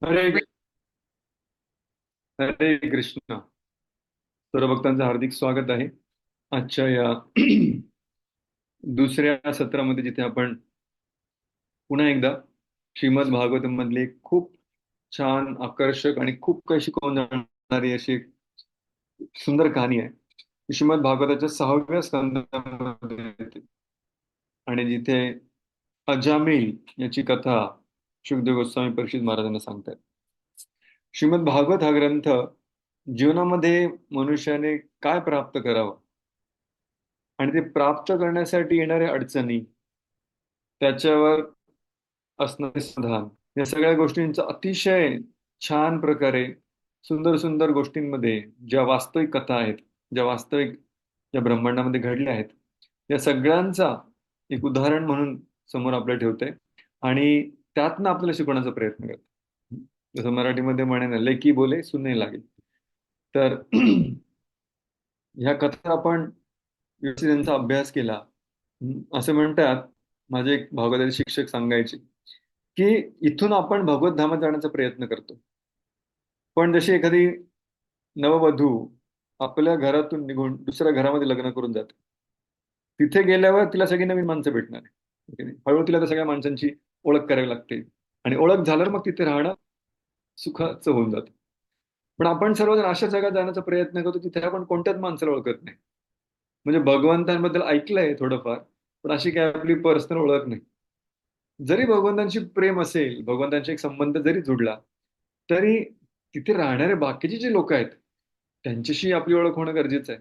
हरे हरे कृष्ण. सर्व भक्तांचं हार्दिक स्वागत आहे आजच्या या दुसऱ्या सत्रामध्ये, जिथे आपण पुन्हा एकदा श्रीमद भागवतम मधली एक खूप छान, आकर्षक आणि खूप काही शिकवून जाणारी अशी एक सुंदर कहाणी आहे. ती श्रीमद भागवताच्या 6व्या स्कंदामध्ये येते आणि जिथे अजामिल याची कथा शुकदेव गोस्वामी परीक्षित महाराजांना सांगतात. श्रीमद भागवत हा ग्रंथ जीवनामध्ये मनुष्याने काय प्राप्त करावं आणि ते प्राप्त करण्यासाठी येणाऱ्या अडचणी, त्याच्यावर असणारे समाधान, या सगळ्या गोष्टींचा अतिशय छान प्रकारे सुंदर सुंदर गोष्टींमध्ये, ज्या वास्तविक कथा आहेत, ज्या वास्तविक या ब्रह्मांडामध्ये घडल्या आहेत, या सगळ्यांचा एक उदाहरण म्हणून समोर आपल्याला ठेवते आणि त्यातनं आपल्याला शिकवण्याचा प्रयत्न करते. जसं मराठीमध्ये म्हणे ना, लेकी बोले सुने लागेल. तर ह्या कथा आपण व्यवस्थित त्यांचा अभ्यास केला. असं म्हणतात, माझे एक भागवताचे शिक्षक सांगायचे की इथून आपण भगवत धामात जाण्याचा प्रयत्न करतो, पण जशी एखादी नववधू आपल्या घरातून निघून दुसऱ्या घरामध्ये लग्न करून जाते, तिथे गेल्यावर तिला सगळी नवीन माणसं भेटणार आहे. है की नाही? हळूहळू तिला त्या सगळ्या माणसांची ओळख करावी लागते आणि ओळख झाल्यावर मग तिथे राहणं सुखाचं होऊन जातं. पण आपण सर्वजण अशा जगात जाण्याचा प्रयत्न करतो तिथे आपण कोणत्याच माणसाला ओळखत नाही. म्हणजे भगवंतांबद्दल ऐकलंय थोडंफार, पण अशी काय आपली पर्सनल ओळख नाही. जरी भगवंतांशी प्रेम असेल, भगवंतांशी एक संबंध जरी जुडला, तरी तिथे राहणारे बाकीचे जे लोक आहेत त्यांच्याशी आपली ओळख होणं गरजेचं आहे.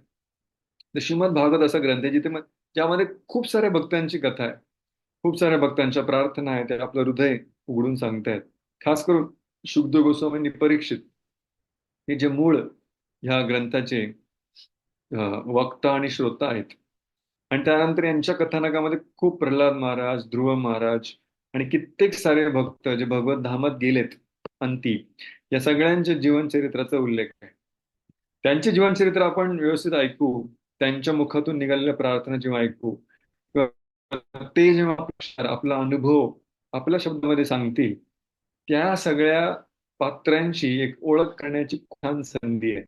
तर श्रीमद भागवत असा ग्रंथ आहे जिथे ज्यामध्ये खूप साऱ्या भक्तांची कथा आहे, खूप साऱ्या भक्तांच्या प्रार्थना आहेत, त्या आपलं हृदय उघडून सांगतायत. खास करून शुकदेव गोस्वामींनी परीक्षित हे जे मूळ ह्या ग्रंथाचे वक्ता आणि श्रोता आहेत, आणि त्यानंतर यांच्या कथानकामध्ये खूप प्रल्हाद महाराज, ध्रुव महाराज आणि कित्येक सारे भक्त जे भगवत धामात गेलेत अंती, या सगळ्यांच्या जीवनचरित्राचा उल्लेख आहे. त्यांचे जीवनचरित्र आपण व्यवस्थित ऐकू, त्यांच्या मुखातून निघालेल्या प्रार्थना जेव्हा ऐकू, किंवा ते जेव्हा आपला अनुभव आपल्या शब्दामध्ये सांगतील, त्या सगळ्या पात्रांची एक ओळख करण्याची छान संधी आहे.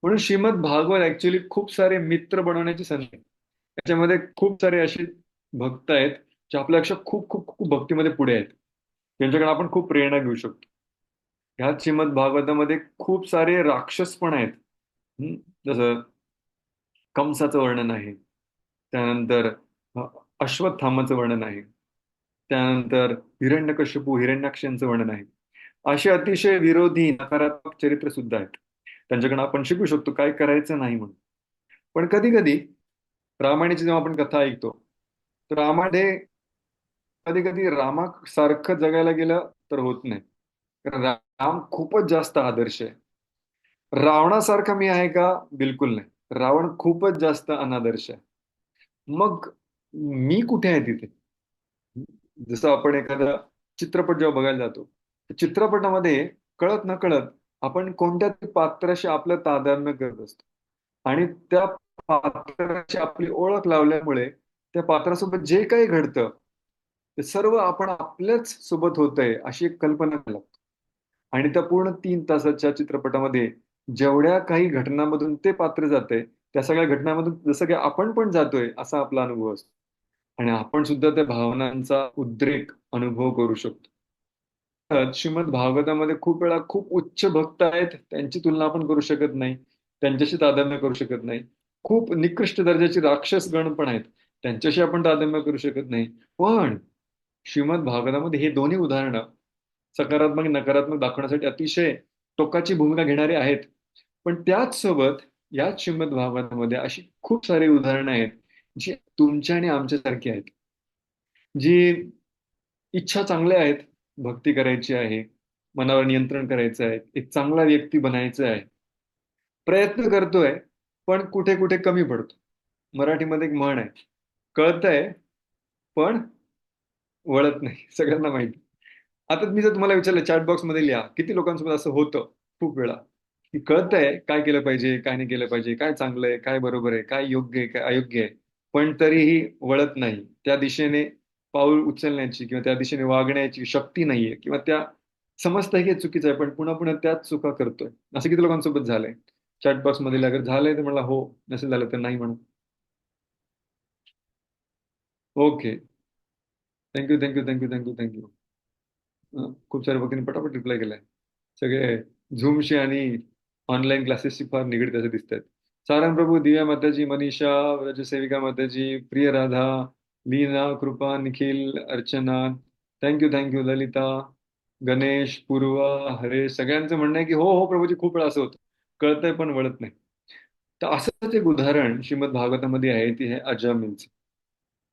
म्हणून श्रीमद भागवत ऍक्च्युली खूप सारे मित्र बनवण्याची संधी आहे. त्याच्यामध्ये खूप सारे असे भक्त आहेत जे आपल्यापेक्षा खूप खूप खूप भक्तीमध्ये पुढे आहेत, त्यांच्याकडे आपण खूप प्रेरणा घेऊ शकतो. ह्या श्रीमद भागवतामध्ये खूप सारे राक्षस पण आहेत. हं, जसं कंसाचं वर्णन आहे, त्यानंतर अ, अश्वत्थामाचं वर्णन आहे, त्यानंतर हिरण्यकश्यपू हिरण्याक्षांचं वर्णन आहे. असे अतिशय विरोधी नकारात्मक चरित्र सुद्धा आहेत. त्यांच्याकडे आपण शिकू शकतो काय करायचं नाही म्हणून. पण कधी कधी रामायणाची जेव्हा आपण कथा ऐकतो, तर रामामध्ये कधी कधी रामासारखं जगायला गेलं तर होत नाही. कारण राम खूपच जास्त आदर्श आहे. रावणासारखा मी आहे का? बिलकुल नाही. रावण खूपच जास्त अनादर्श आहे. मग मी कुठे आहे तिथे? जसं आपण एखादा चित्रपट जेव्हा बघायला जातो, तर चित्रपटामध्ये कळत नकळत आपण कोणत्या तरी पात्राशी आपलं तादात्म्य करत असतो आणि त्या पात्राची आपली ओळख लावल्यामुळे त्या पात्रासोबत जे काही घडतं ते सर्व आपण आपल्याच सोबत होतंय अशी एक कल्पना करायला लागतो. आणि त्या पूर्ण 3 तासाच्या चित्रपटामध्ये जेवढ्या काही घटनांमधून ते पात्र जाते, त्या सगळ्या घटनांमधून जसं की आपण पण जातोय असा आपला अनुभव असतो आणि आपण सुद्धा त्या भावनांचा उद्रेक अनुभव करू शकतो. श्रीमद भागवतामध्ये खूप वेळा खूप उच्च भक्त आहेत, त्यांची तुलना आपण करू शकत नाही, त्यांच्याशी तादात्म्य करू शकत नाही. खूप निकृष्ट दर्जाचे राक्षस गण पण आहेत, त्यांच्याशी आपण तादात्म्य करू शकत नाही. पण श्रीमद भागवतामध्ये हे दोन्ही उदाहरणं सकारात्मक नकारात्मक दाखवण्यासाठी अतिशय टोकाची भूमिका घेणारे आहेत. पण त्याच सोबत याच श्रीमद भागवतामध्ये अशी खूप सारी उदाहरणं आहेत जी तुमच्या आणि आमच्यासारखी आहेत, जी इच्छा चांगल्या आहेत, भक्ती करायची आहे, मनावर नियंत्रण करायचं आहे, एक चांगला व्यक्ती बनायचं आहे, प्रयत्न करतोय, पण कुठे कुठे कमी पडतो. मराठीमध्ये एक म्हण आहे, कळतंय पण वळत नाही. सगळ्यांना माहिती. आता मी जर तुम्हाला विचारलं चॅट बॉक्स मध्ये लिहा, किती लोकांसोबत असं होतं खूप वेळा, की कळतंय काय केलं पाहिजे, काय नाही केलं पाहिजे, काय चांगलं आहे, काय बरोबर आहे, काय योग्य आहे, काय अयोग्य आहे, पण तरीही वळत नाही. त्या दिशेने पाऊल उचलण्याची किंवा त्या दिशेने वागण्याची शक्ती नाहीये, किंवा त्या समजतंय की हे चुकीचं आहे, पण पुन्हा पुन्हा त्याच चुका करतोय. असं किती लोकांसोबत झालंय. चॅट बॉक्स मध्ये अगर झालंय तर म्हणला हो, नसेल झालं तर नाही म्हणून. Okay. Thank you, thank you, thank you, thank you, thank you. खूप साऱ्या भक्तींनी पटापट रिप्लाय केलाय. सगळे झूमशी आणि ऑनलाईन क्लासेसशी फार निगडीत असे दिसत आहेत. सारंग प्रभू, दिव्या माताजी, मनीषा, व्रजसेविका माताजी, प्रिय राधा, लीना, कृपा, निखिल, अर्चना, थँक्यू, थँक्यू, ललिता, गणेश, पूर्वा, हरेश, सगळ्यांचं म्हणणं आहे की हो हो प्रभूजी, खूप वेळा असं होतं, कळतंय पण वळत नाही. तर असंच एक उदाहरण श्रीमद भागवतामध्ये आहे, ती आहे अजामिलचं.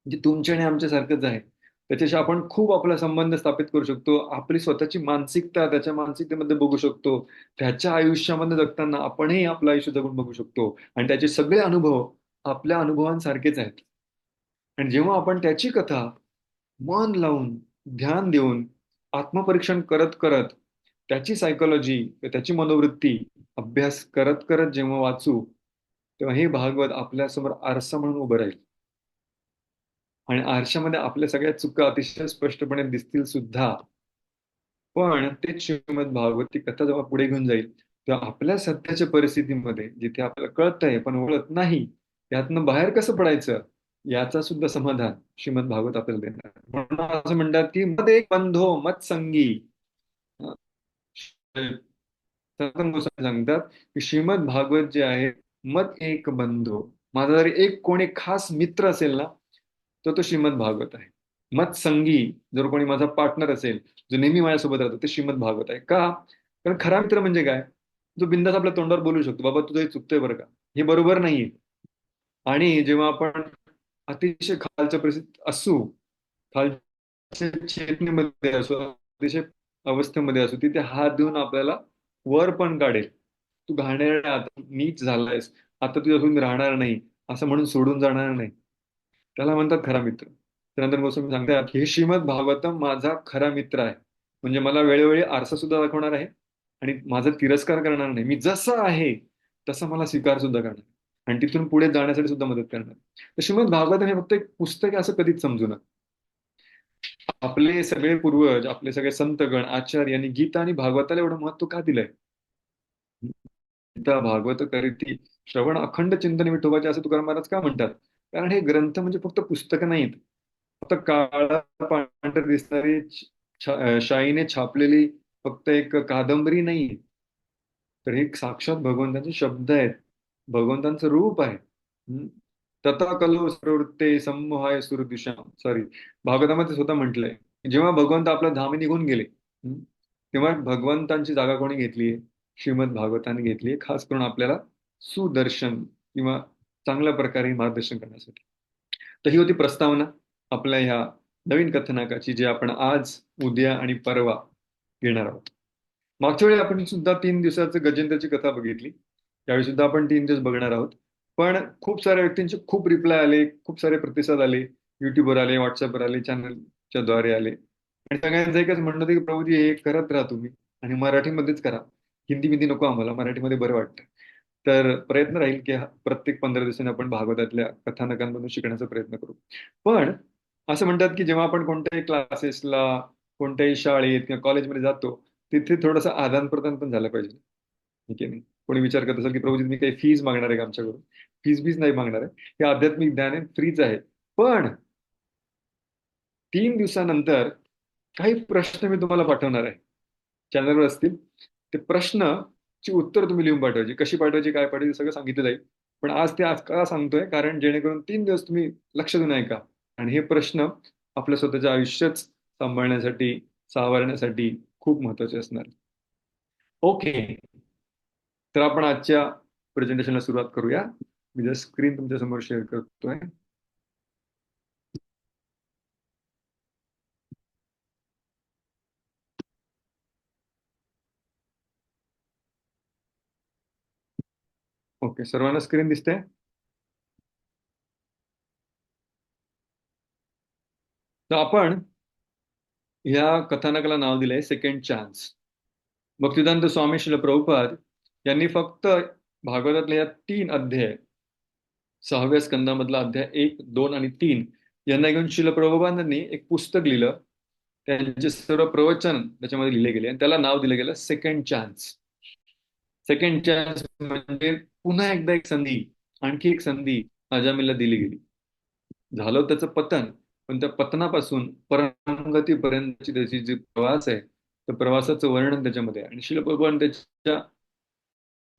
जे तुमच्या आणि आमच्यासारखंच आहे. त्याच्याशी आपण खूप आपला संबंध स्थापित करू शकतो. आपली स्वतःची मानसिकता त्याच्या मानसिकतेमध्ये बघू शकतो. त्याच्या आयुष्यामध्ये जगताना आपणही आपलं आयुष्य जगून बघू शकतो आणि त्याचे सगळे अनुभव आपल्या अनुभवांसारखेच आहेत. आणि जेव्हा आपण त्याची कथा मन लावून, ध्यान देऊन, आत्मपरीक्षण करत करत, त्याची सायकॉलॉजी, त्याची मनोवृत्ती अभ्यास करत करत जेव्हा वाचू, तेव्हा हे भागवत आपल्यासमोर आरसा म्हणून उभं राहील. आणि आरशामध्ये आपल्या सगळ्या चुका अतिशय स्पष्टपणे दिसतील सुद्धा. पण तेच श्रीमद भागवत ती कथा जेव्हा पुढे घेऊन जाईल, तेव्हा आपल्या सध्याच्या परिस्थितीमध्ये जिथे आपल्याला कळतंय पण वळत नाही, यातनं बाहेर कसं पडायचं, याचा सुद्धा समाधान श्रीमद भागवत आपल्याला देणार. म्हणून असं म्हणतात की मद एक बंधो मत संगी. सनातन गोस्वामी सांगतात की श्रीमद भागवत जे आहे, मत एक बंधो, माझा जरी एक कोणी खास मित्र असेल ना, तो श्रीमद भागवत आहे. मत संगी, जर कोणी माझा पार्टनर असेल, जो नेहमी माझ्यासोबत राहतो, ते श्रीमद भागवत आहे. का? कारण खरा मित्र म्हणजे काय? जो बिंदास आपल्या तोंडावर बोलू शकतो, बाबा तुझं हे चुकतंय बरं का, हे बरोबर नाहीये. आणि जेव्हा आपण अतिशय खालच्या परिस्थितीत असू, खालच्या चेतनेमध्ये असू, अतिशय अवस्थेमध्ये असू, तिथे हात देऊन आपल्याला वर पण काढेल. तू घाणेरडा, आता नीच झालायस, आता तुझ्याकडून मी राहणार नाही, असं म्हणून सोडून जाणार नाही. त्याला म्हणतात खरा मित्र. त्यानंतर गोस्वामी सांगतात की हे श्रीमद भागवतम माझा खरा मित्र आहे. म्हणजे मला वेळोवेळी आरसा सुद्धा दाखवणार आहे आणि माझा तिरस्कार करणार नाही. मी जसं आहे तसं मला स्वीकार सुद्धा करणार आणि तिथून पुढे जाण्यासाठी सुद्धा मदत करणार. तर श्रीमद भागवत हे फक्त एक पुस्तक आहे असं कधीच समजू नका. आपले सगळे पूर्वज, आपले सगळे संतगण, आचार्य यांनी गीता आणि भागवताला एवढं महत्व का दिलंय? गीता, भागवत करीती श्रवण अखंड चिंतन विठोबाचे, असं तुकाराम महाराज का म्हणतात? कारण हे ग्रंथ म्हणजे फक्त पुस्तकं नाहीत. फक्त काळा पांढर दिसणारी शाईने छापलेली फक्त एक कादंबरी नाही, तर हे साक्षात भगवंताचे शब्द आहेत, भगवंतांचं रूप आहे. हम्म. तथा कलो प्रवृत्ते सम्मोहाय सुरदुषाम, सॉरी, भागवतामध्ये स्वतः म्हटलंय जेव्हा भगवंत आपलं धामी निघून गेले, तेव्हा भगवंतांची जागा कोणी घेतलीये? श्रीमद भागवताने घेतली, खास करून आपल्याला सुदर्शन किंवा चांगल्या प्रकारे मार्गदर्शन करण्यासाठी. तर ही होती प्रस्तावना आपल्या ह्या नवीन कथनाकाची, जे आपण आज, उद्या आणि परवा घेणार आहोत. मागच्या वेळी आपण सुद्धा 3 दिवसाचं गजेंद्रची कथा बघितली. त्यावेळी सुद्धा आपण 3 दिवस बघणार आहोत. पण खूप साऱ्या व्यक्तींचे खूप रिप्लाय आले, खूप सारे प्रतिसाद आले, युट्यूबवर आले, व्हॉट्सअपवर आले, चॅनलच्या द्वारे आले. आणि सगळ्यांचं एकच म्हणणं होतं की प्रभूजी हे करत राहा तुम्ही, आणि मराठीमध्येच करा. हिंदी बिंदी नको आम्हाला, मराठीमध्ये बरं वाटतं. तर प्रयत्न राहील की प्रत्येक 15 दिवसांनी आपण भागवतातल्या कथानकांमधून शिकण्याचा प्रयत्न करू. पण असं म्हणतात की जेव्हा आपण कोणत्याही क्लासेसला, कोणत्याही शाळेत किंवा कॉलेजमध्ये जातो, तिथे थोडंसं आदान प्रदान पण झालं पाहिजे. ठीक आहे नाही? कोणी विचार करत असेल की प्रभूजी तुम्ही काही फीज मागणार आहे का आमच्याकडून? फीज नाही मागणार आहे. हे आध्यात्मिक ज्ञान आहे, फ्रीच आहे. पण 3 दिवसानंतर काही प्रश्न मी तुम्हाला पाठवणार आहे, चॅनलवर असतील. ते प्रश्नची उत्तर तुम्ही लिहून पाठवायची, कशी पाठवायची, काय पाठवायची, सगळं सांगितलं जाईल. पण आज ते आज का सांगतोय? कारण जेणेकरून 3 दिवस तुम्ही लक्ष देऊन ऐका आणि हे प्रश्न आपल्या स्वतःच्या आयुष्यच सांभाळण्यासाठी, सावरण्यासाठी खूप महत्वाचे असणार. ओके, तर आपण आजच्या प्रेझेंटेशनला सुरुवात करूया. मी जर स्क्रीन तुमच्या समोर शेअर करतोय. ओके, सर्वांना स्क्रीन दिसते? तर आपण या कथानकाला नाव दिलंय सेकंड चान्स. भक्तिवेदांत स्वामी श्रील प्रभुपाद यांनी फक्त भागवतातले या 3 अध्याय, 6व्या स्कंदामधला अध्याय 1, 2 आणि 3 यांना घेऊन श्रील प्रभुपादांनी एक पुस्तक लिहिलं. त्यांचे सर्व प्रवचन त्याच्यामध्ये लिहिले गेले आणि त्याला नाव दिलं गेलं सेकंड चान्स. सेकंड चान्स म्हणजे पुन्हा एकदा एक संधी, आणखी एक संधी अजामिलला दिली गेली. झालं त्याचं पतन, पण त्या पतनापासून परमगतीपर्यंतची त्याची जी प्रवास आहे, त्या प्रवासाचं वर्णन त्याच्यामध्ये आहे. आणि शिल प्रभुपादांनी त्याच्या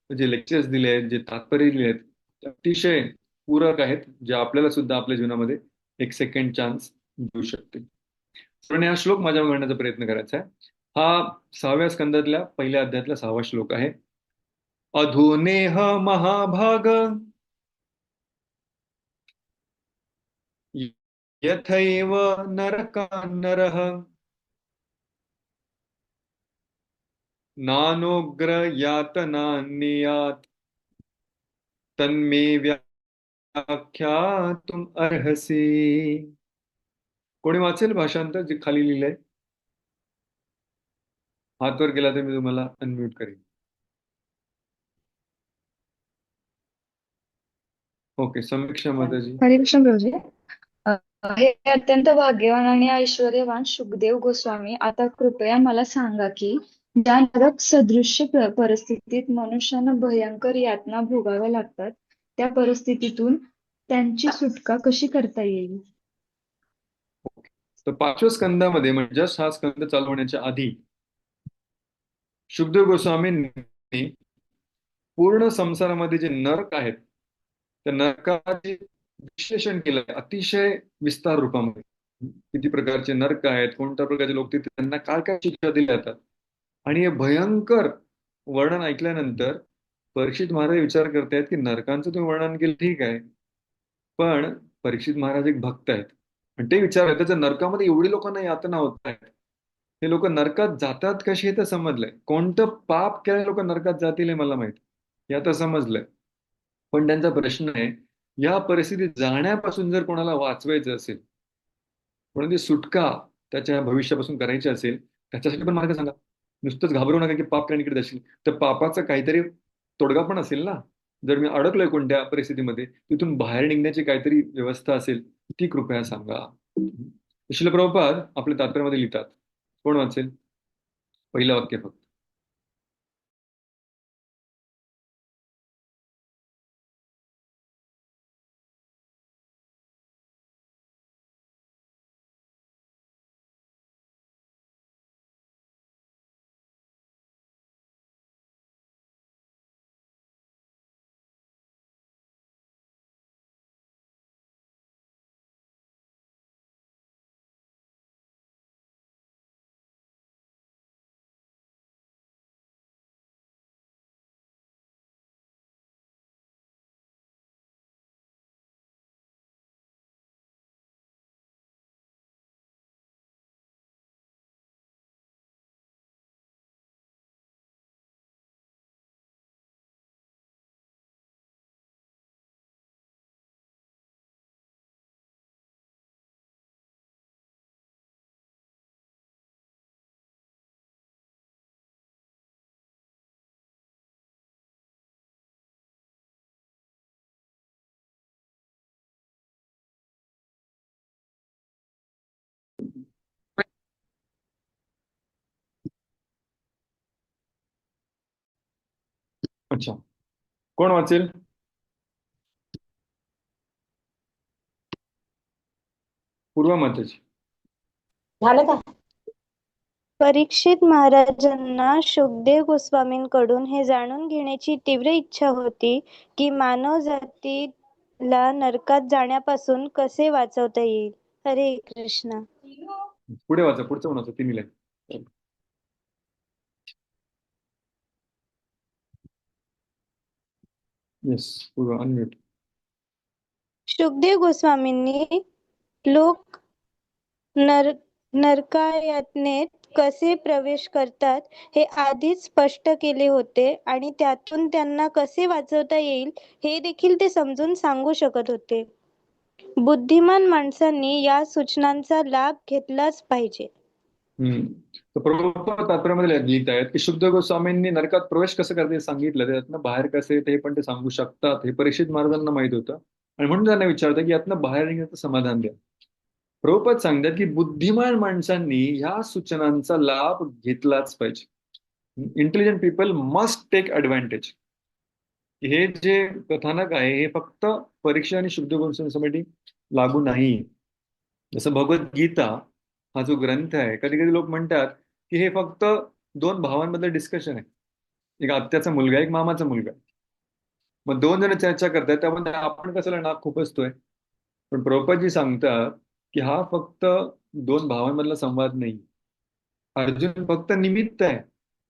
जे लेक्चर्स दिले आहेत, जे तात्पर्य दिले आहेत, ते अतिशय पूरक आहेत, जे आपल्याला सुद्धा आपल्या जीवनामध्ये एक सेकंड चान्स देऊ शकते. पण हा श्लोक माझ्या म्हणण्याचा प्रयत्न करायचा आहे. हा 6व्या स्कंदातल्या पहिल्या अध्यायातला 6वा श्लोक आहे. अधोनेह महाभाग यथैव नरकान्नरः नानोग्र यातनान्यात् तन्मे व्याख्यातुम अर्हसि. कोणी वाचेल भाषांतर जे खाली लिहिलंय? हात वर केला तर मी तुम्हाला अनम्यूट करेन. ओके, समीक्षा माताजी. हरे कृष्ण प्रभूजी. अ, हे अत्यंत भाग्यवान आणि ऐश्वर्यवान शुकदेव गोस्वामी, आता कृपया मला सांगा की ज्या नरक सदृश्य परिस्थितीत मनुष्यांना भयंकर यातना भोगाव्या लागतात, त्या परिस्थितीतून त्यांची सुटका कशी करता येईल? तर 5व्या स्कंदामध्ये म्हणजे जस्ट हा स्कंद चालू होण्याच्या आधी शुकदेव गोस्वामींनी पूर्ण संसारामध्ये जे नरक आहेत, त्या नरकाचे विश्लेषण केलं अतिशय विस्तार रूपामध्ये. किती प्रकारचे नरक आहेत, कोणत्या प्रकारचे लोक तिथे, त्यांना काय काय शिक्षा दिल्या जातात. आणि हे भयंकर वर्णन ऐकल्यानंतर परीक्षित महाराज विचार करतायत की नरकांचं तुम्ही वर्णन केलं ठीक आहे, पण परीक्षित महाराज एक भक्त आहेत आणि ते विचार त्याच्या नरकामध्ये एवढी लोकांना यातना होत आहेत, हे लोक नरकात जातात कसे हे तर समजलंय, कोणतं पाप केल्याने लोक नरकात जातील हे मला माहित, हे आता समजलंय. पण त्यांचा प्रश्न आहे, या परिस्थितीत जाण्यापासून जर कोणाला वाचवायचं असेल, कोणाची सुटका त्याच्या भविष्यापासून करायची असेल, त्याच्यासाठी पण मार्ग सांगा. नुसतंच घाबरू नका की पाप करण्याकडे इकडे जाशील, तर पापाचा काहीतरी तोडगा पण असेल ना. जर मी अडकलोय कोणत्या परिस्थितीमध्ये, तिथून बाहेर निघण्याची काहीतरी व्यवस्था असेल, ती कृपया सांगा. श्रील प्रभुपाद आपल्या तात्पर्यामध्ये लिहितात. कोण वाचेल? पहिलं वाक्य फक्त. अच्छा, कोण वाचेल? पूर्वा माताजी. झालं का? परीक्षित महाराजांना शुकदेव गोस्वामींकडून हे जाणून घेण्याची तीव्र इच्छा होती की मानव जातीला नरकात जाण्यापासून कसे वाचवता येईल. हरे कृष्ण. पुढे वाचा, पुढचं कोणाचं? तिन्ही लाईन. येस, पूर्वा अनम्यूट. शुकदेव गोस्वामींनी लोक नरकायातनेत कसे प्रवेश करतात हे आधीच स्पष्ट केले होते आणि त्यातून त्यांना कसे वाचवता येईल हे देखील ते समजून सांगू शकत होते. बुद्धिमान माणसांनी या सूचनांचा लाभ घेतलाच पाहिजे. तर प्रभुपाद तात्पर्यामध्ये लिहित आहेत की शुद्ध गोस्वामींनी नरकात प्रवेश कसं करते सांगितलं, त्यातनं बाहेर कसे येते हे पण ते सांगू शकतात, हे परीक्षित महाराजांना माहित होतं. आणि म्हणून त्यांना विचारतं की यातनं बाहेर निघण्याचं समाधान द्या. प्रभुपाद सांगतात की बुद्धिमान माणसांनी ह्या सूचनांचा लाभ घेतलाच पाहिजे. Intelligent people must take advantage. हे जे कथानक आहे हे फक्त परीक्षा आणि शुद्धीकरणासाठी लागू नाही. जसं भगवद्गीता हा जो ग्रंथ आहे, कधी कधी लोक म्हणतात की हे फक्त दोन भावांमधलं डिस्कशन आहे. एक आत्याचा मुलगा एक मामाचा मुलगा, मग दोन जण चर्चा करतात, त्यामध्ये आपण कशाला नाक खुपसतोय. पण प्रभुपादजी सांगतात की हा फक्त दोन भावांमधला संवाद नाही. अर्जुन फक्त निमित्त आहे,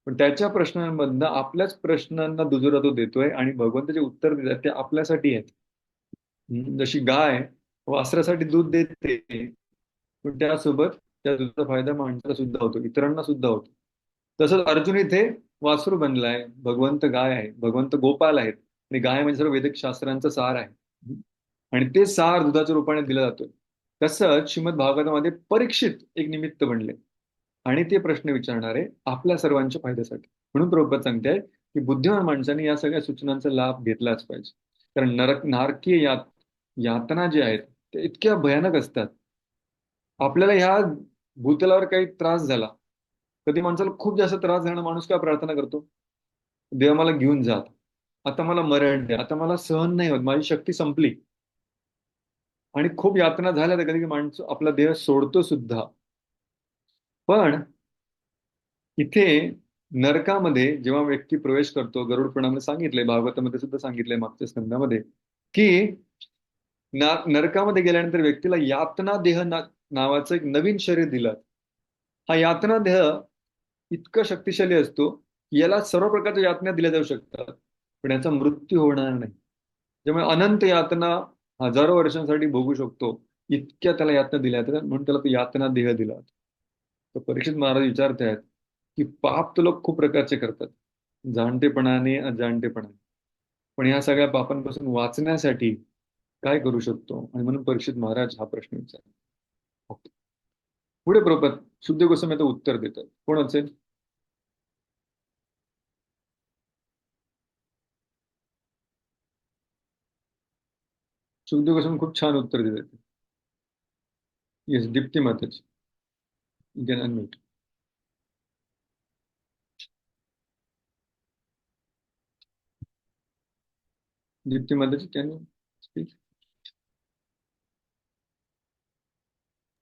पण त्याच्या प्रश्नांमधनं आपल्याच प्रश्नांना दुजोरा तो देतोय आणि भगवंत जे उत्तर देतात ते आपल्यासाठी आहेत. जशी गाय वासरासाठी दूध देते, पण त्यासोबत त्या दुधाचा फायदा माणसाला सुद्धा होतो, इतरांना सुद्धा होतो. तसंच अर्जुन इथे वासरू बनलाय, भगवंत गाय आहे, भगवंत गोपाल आहेत आणि गाय म्हणजे सर्व वैदिक शास्त्रांचा सार आहे आणि ते सार दुधाच्या रूपाने दिलं जातोय. तसंच श्रीमद भागवतामध्ये परीक्षित एक निमित्त बनले आणि ते प्रश्न विचारणारे आपल्या सर्वांच्या फायद्यासाठी. म्हणून प्रभुपाद सांगताय की बुद्धिमान माणसांनी या सगळ्या सूचनांचा लाभ घेतलाच पाहिजे. कारण नारकीय यातना जे आहेत ते इतक्या भयानक असतात. आपल्याला ह्या भूतलावर काही त्रास झाला, कधी माणसाला खूप जास्त त्रास झाला, माणूस काय प्रार्थना करतो, देवा मला घेऊन जात, आता मला मरण द्या, आता मला सहन नाही होत, माझी शक्ती संपली. आणि खूप यातना झाल्या तर कधी माणूस आपला देह सोडतो सुद्धा. पण इथे नरकामध्ये जेव्हा व्यक्ती प्रवेश करतो, गरुड पुराणामध्ये सांगितलंय, भागवतामध्ये सुद्धा सांगितलंय मागच्या स्कंदामध्ये, की नरकामध्ये गेल्यानंतर व्यक्तीला यातना देह नावाचं एक नवीन शरीर दिलं. हा यातना देह इतका शक्तिशाली असतो की याला सर्व प्रकारच्या यातना दिल्या जाऊ शकतात, पण याचा मृत्यू होणार नाही. त्यामुळे अनंत यातना हजारो वर्षांसाठी भोगू शकतो, इतक्या त्याला यातना दिल्या जातात, म्हणून त्याला तो यातना देह दिला. तर परीक्षित महाराज विचारत आहेत की पाप तर लोक खूप प्रकारचे करतात, जाणतेपणाने अजाणतेपणाने, पण या सगळ्या पापांपासून वाचण्यासाठी काय करू शकतो. आणि म्हणून परीक्षित महाराज हा प्रश्न विचारतात. पुढे प्रभुपाद शुद्ध गोस्वामी आता उत्तर देतात. कोण असेल? शुद्ध गोस्वामी खूप छान उत्तर देतात. येस, दीप्ती माताजी, यू कॅन अनम्यूट. दीप्ती माताजी, कॅन यू स्पीक?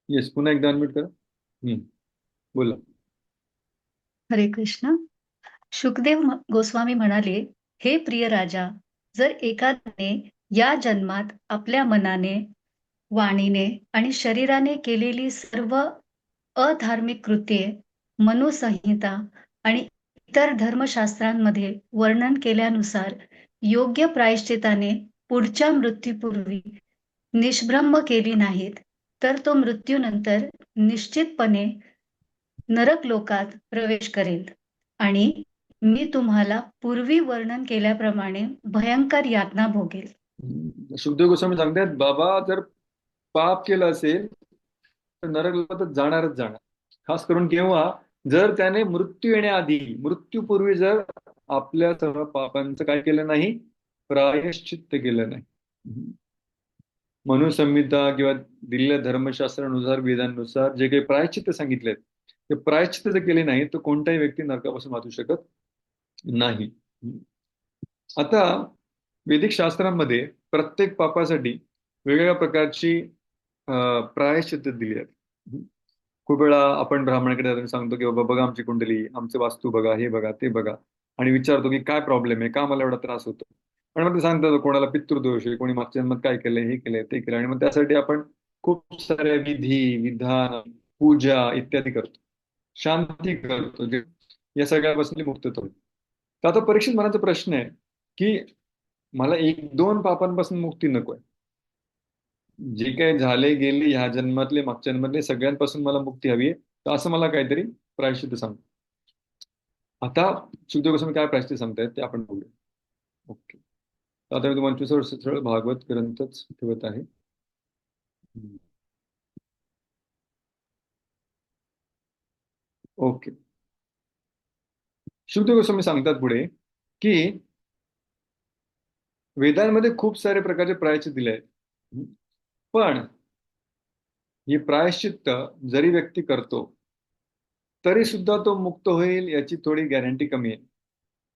येस, पुन्हा एकदा अनम्यूट करा. बोला. हरे कृष्ण. शुकदेव गोस्वामी म्हणाले, हे प्रिय राजा, जर एखाद्याने या जन्मात आपल्या मनाने, वाणीने आणि शरीराने केलेली सर्व अधार्मिक कृत्ये मनुसंहिता आणि इतर धर्मशास्त्रांमध्ये वर्णन केल्यानुसार योग्य प्रायश्चिताने पुढच्या मृत्यूपूर्वी निष्ब्रह्म केली नाहीत, तर तो मृत्यूनंतर निश्चितपणे नरक लोकात प्रवेश करेल आणि मी तुम्हाला पूर्वी वर्णन केल्याप्रमाणे भयंकर यातना भोगेल. शुद्ध गोस्वामी सांगतात, बाबा जर पाप केलं असेल तर नरक लोकात जाणारच जाणार. खास करून केव्हा, जर त्याने मृत्यू येण्याआधी, मृत्यूपूर्वी जर आपल्या सर्व पापांचं काय केलं नाही, प्रायश्चित्त केलं नाही. मनुसंहिता किंवा दिलेल्या धर्मशास्त्रानुसार, वेदांनुसार जे काही प्रायश्चित्त सांगितलेत, ते प्रायश्चित्त जर केले नाही तर कोणताही व्यक्ती नरकापासून वाचू शकत नाही. आता वैदिक शास्त्रांमध्ये प्रत्येक पापासाठी वेगवेगळ्या प्रकारची प्रायश्चित्त दिली आहेत. खूप वेळा आपण ब्राह्मणाकडे जाऊन सांगतो की बाबा बघा आमची कुंडली, आमचं वास्तू बघा, हे बघा ते बघा, आणि विचारतो की काय प्रॉब्लेम आहे, का मला एवढा त्रास होतो. आणि मग ते सांगतात कोणाला पितृदोष आहे, कोणी मागच्या जन्मात काय केलंय, हे केलंय ते केलंय, आणि मग त्यासाठी आपण खूप साऱ्या विधी विधान, पूजा इत्यादी करतो, शांती करतो, जे या सगळ्यापासून मुक्तता होईल. तर आता परीक्षित मनाचा प्रश्न आहे की मला एक दोन पापांपासून मुक्ती नकोय, जे काही झाले गेले ह्या जन्मातले मागच्या जन्मातले सगळ्यांपासून मला मुक्ती हवी आहे, तर असं मला काहीतरी प्रायश्चित्त सांग. आता शुद्ध गोस्वामी काय प्रायश्चित्त सांगतायत ते आपण बघूया. ओके, आता मी तुम्हाला सरळ भागवत ग्रंथच ठेवत आहे. ओके, शुद्ध गोस्वामी सांगतात पुढे की वेदांमध्ये खूप सारे प्रकारचे प्रायश्चित्त दिले आहेत, पण ही प्रायश्चित्त जरी व्यक्ती करतो तरी सुद्धा तो मुक्त होईल याची थोडी गॅरंटी कमी आहे.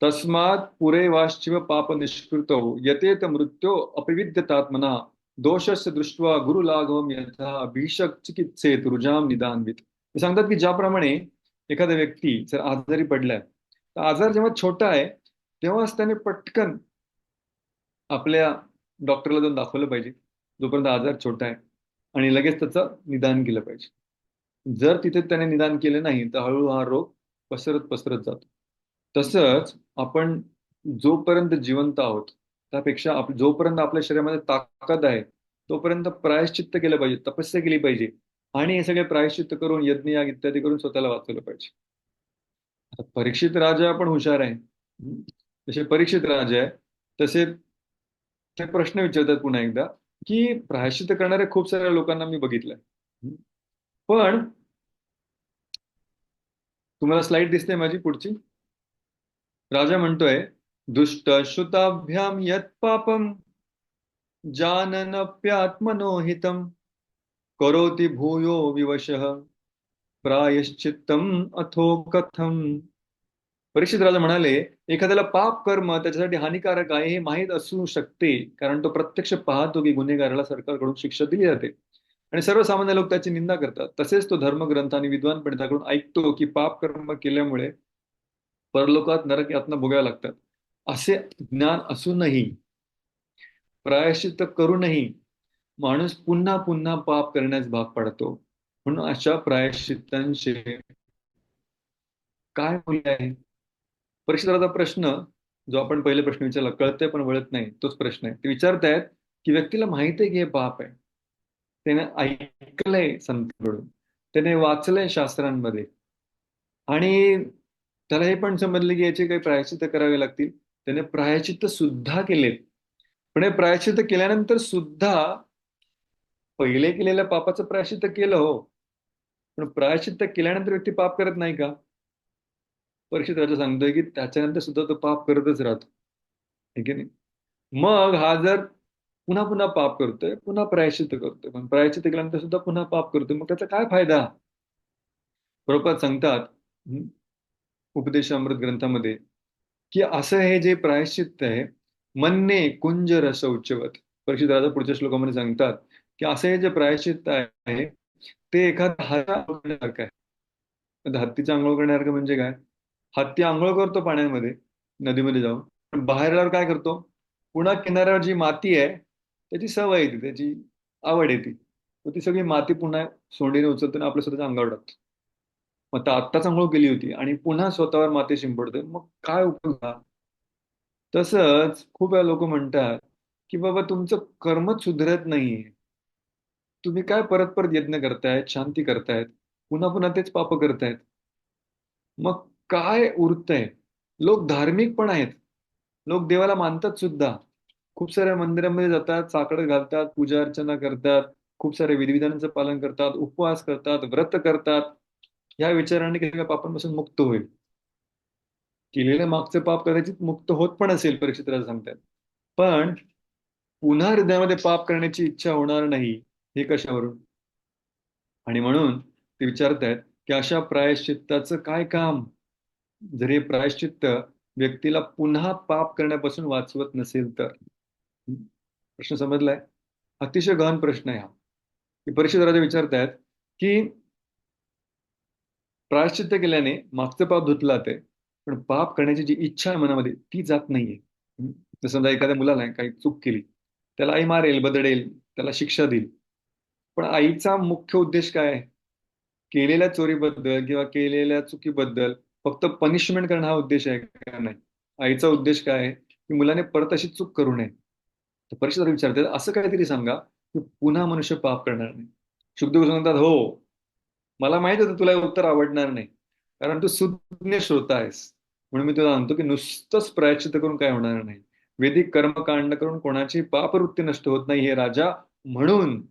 तस्मात पुरे वाश्चिव पाप निष्कृतो यतेत मृत्यो अपविद्यतात्मना दोषस्य दृष्ट्वा गुरुलाघवम यथा अभिषक चिकित्सेत रुजाम निदानवित. ते सांगतात की ज्याप्रमाणे एखादा व्यक्ती जर आजारी पडलाय तर आजार जेव्हा छोटा आहे तेव्हाच त्याने पटकन आपल्या डॉक्टरला जाऊन दाखवलं पाहिजे जोपर्यंत आजार छोटा आहे, आणि लगेच त्याचं निदान केलं पाहिजे. जर तिथे त्याने निदान केलं नाही तर हळूहळू हा रोग पसरत पसरत जातो. तसंच आपण जोपर्यंत जिवंत आहोत त्यापेक्षा जोपर्यंत आपल्या शरीरामध्ये ताकद आहे तोपर्यंत प्रायश्चित्त केलं पाहिजे, तपस्या केली पाहिजे, आणि हे सगळे प्रायश्चित्त करून यज्ञ याग इत्यादी करून स्वतःला वाचवलं पाहिजे. आता परीक्षित राजा पण हुशार आहे. जसे परीक्षित राजा आहे तसे ते प्रश्न विचारतात पुन्हा एकदा, की प्रायश्चित्त करणाऱ्या खूप साऱ्या लोकांना मी बघितलंय, पण तुम्हाला स्लाइड दिसते माझी पुढची. राजा म्हणतोय, दुष्ट श्रुताभ्याम यत पापम जाननप्यात्मनो हितम करोति भूयो विवशः प्रायश्चित्तम अथो कथम. परीक्षित राजा म्हणाले, एखाद्याला पाप कर्म त्याच्यासाठी हानिकारक आहे हे माहीत असू शकते, कारण तो प्रत्यक्ष पाहतो की गुन्हेगाराला सरकारकडून शिक्षा दिली जाते आणि सर्वसामान्य लोक त्याची निंदा करतात. तसेच तो धर्मग्रंथ आणि विद्वान पंडितांकडून ऐकतो की पाप कर्म केल्यामुळे परलोकात नरक यातना भोगाव्या लागतात. असे ज्ञान असूनही, प्रायश्चित्त करूनही माणूस पुन्हा पुन्हा पाप करण्यास भाग पडतो. म्हणून अशा प्रायश्चित्तांचे काय मूल्य आहे? परीक्षिताचा प्रश्न, जो आपण पहिले प्रश्न विचारला, कळतंय पण वळत नाही, तोच प्रश्न आहे. ते विचारतायत की व्यक्तीला माहिती आहे की हे पाप आहे, त्याने ऐकलंय संतांकडून, त्याने वाचलंय शास्त्रांमध्ये, आणि त्याला हे पण समजले की याचे काही प्रायश्चित्त करावे लागतील. त्याने प्रायश्चित्त सुद्धा केलेत, पण हे प्रायश्चित्त केल्यानंतर सुद्धा पहिले केलेल्या पापाचं प्रायश्चित्त केलं हो, पण प्रायश्चित्त केल्यानंतर व्यक्ती पाप करत नाही का? परीक्षित राजा सांगतोय की त्याच्यानंतर सुद्धा तो पाप करतच राहतो, ठीक आहे नाही. मग हा जर पुन्हा पुन्हा पाप करतोय, पुन्हा प्रायश्चित्त करतोय, पण प्रायश्चित्त केल्यानंतर सुद्धा पुन्हा पाप करतोय, मग त्याचा काय फायदा? प्रभुपाद सांगतात उपदेशामृत ग्रंथामध्ये की असं हे जे प्रायश्चित्त आहे, मन्ने कुंज रस उच्चवत. परीक्षित राजा पुढच्या श्लोकामध्ये सांगतात की असं हे जे प्रायश्चित्त आहे ते एखाद्या हत्तीचा आंघोळ करण्यासारखं आहे. आता हत्तीचा आंघोळ करण्यासारखं म्हणजे काय? हत्ती आंघोळ करतो पाण्यामध्ये, नदीमध्ये जाऊन, पण बाहेर आल्यावर काय करतो? पुन्हा किनाऱ्यावर जी माती आहे त्याची सवय येते, त्याची आवड येते, तर ती सगळी माती पुन्हा सोंडीने उचलतो आणि आपल्या स्वतःच्या अंगावर टाकतो. मग आत्ताच आंघोळ केली होती आणि पुन्हा स्वतःवर माती शिंपडतोय, मग काय उपयोग झाला? तसंच खूप वेळा लोक म्हणतात की बाबा तुमचं कर्मच सुधरत नाहीये, तुम्ही काय परत परत यज्ञ करतायत, शांती करतायत, पुन्हा पुन्हा तेच पाप करतायत, मग काय उरतंय? लोक धार्मिक पण आहेत, लोक देवाला मानतात सुद्धा, खूप साऱ्या मंदिरामध्ये जातात, साकडं घालतात, पूजा अर्चना करतात, खूप साऱ्या विधिविधानांचं पालन करतात, उपवास करतात, व्रत करतात, या विचाराने की सगळ्या पापांपासून मुक्त होईल. केलेलं मागचं पाप कदाचित मुक्त होत पण असेल, परीक्षित राजा सांगतात, पण पुन्हा हृदयामध्ये पाप करण्याची इच्छा होणार नाही, हे कशावरून? आणि म्हणून ते विचारतायत की अशा प्रायश्चित्ताचं काय काम, जर हे प्रायश्चित्त व्यक्तीला पुन्हा पाप करण्यापासून वाचवत नसेल तर? प्रश्न समजलाय? अतिशय गहन प्रश्न आहे हा. की परीक्षित राजा विचारतायत की प्रायश्चित्त केल्याने मागचं पाप धुतलं जाते, पण पाप करण्याची जी इच्छा आहे मनामध्ये ती जात नाहीये. जसं समजा एखाद्या मुलाला काही चूक केली, त्याला आई मारेल, बदडेल, त्याला शिक्षा देईल, पण आईचा मुख्य उद्देश काय आहे? केलेल्या चोरीबद्दल किंवा केलेल्या चुकीबद्दल फक्त पनिशमेंट करणं हा उद्देश आहे का? नाही. आईचा उद्देश काय आहे की मुलाने परत अशी चूक करू नये. तर परीक्षित विचारतात, असं काहीतरी सांगा की पुन्हा मनुष्य पाप करणार नाही. शुकदेव सांगतात, हो, मला माहित होतं तुला हे उत्तर आवडणार नाही, कारण तू सुज्ञ श्रोता आहेस, म्हणून मी तुला सांगतो की नुसतंच प्रायश्चित्त करून काय होणार नाही. वैदिक कर्मकांड करून कोणाची पापवृत्ती नष्ट होत नाही हे राजा. म्हणून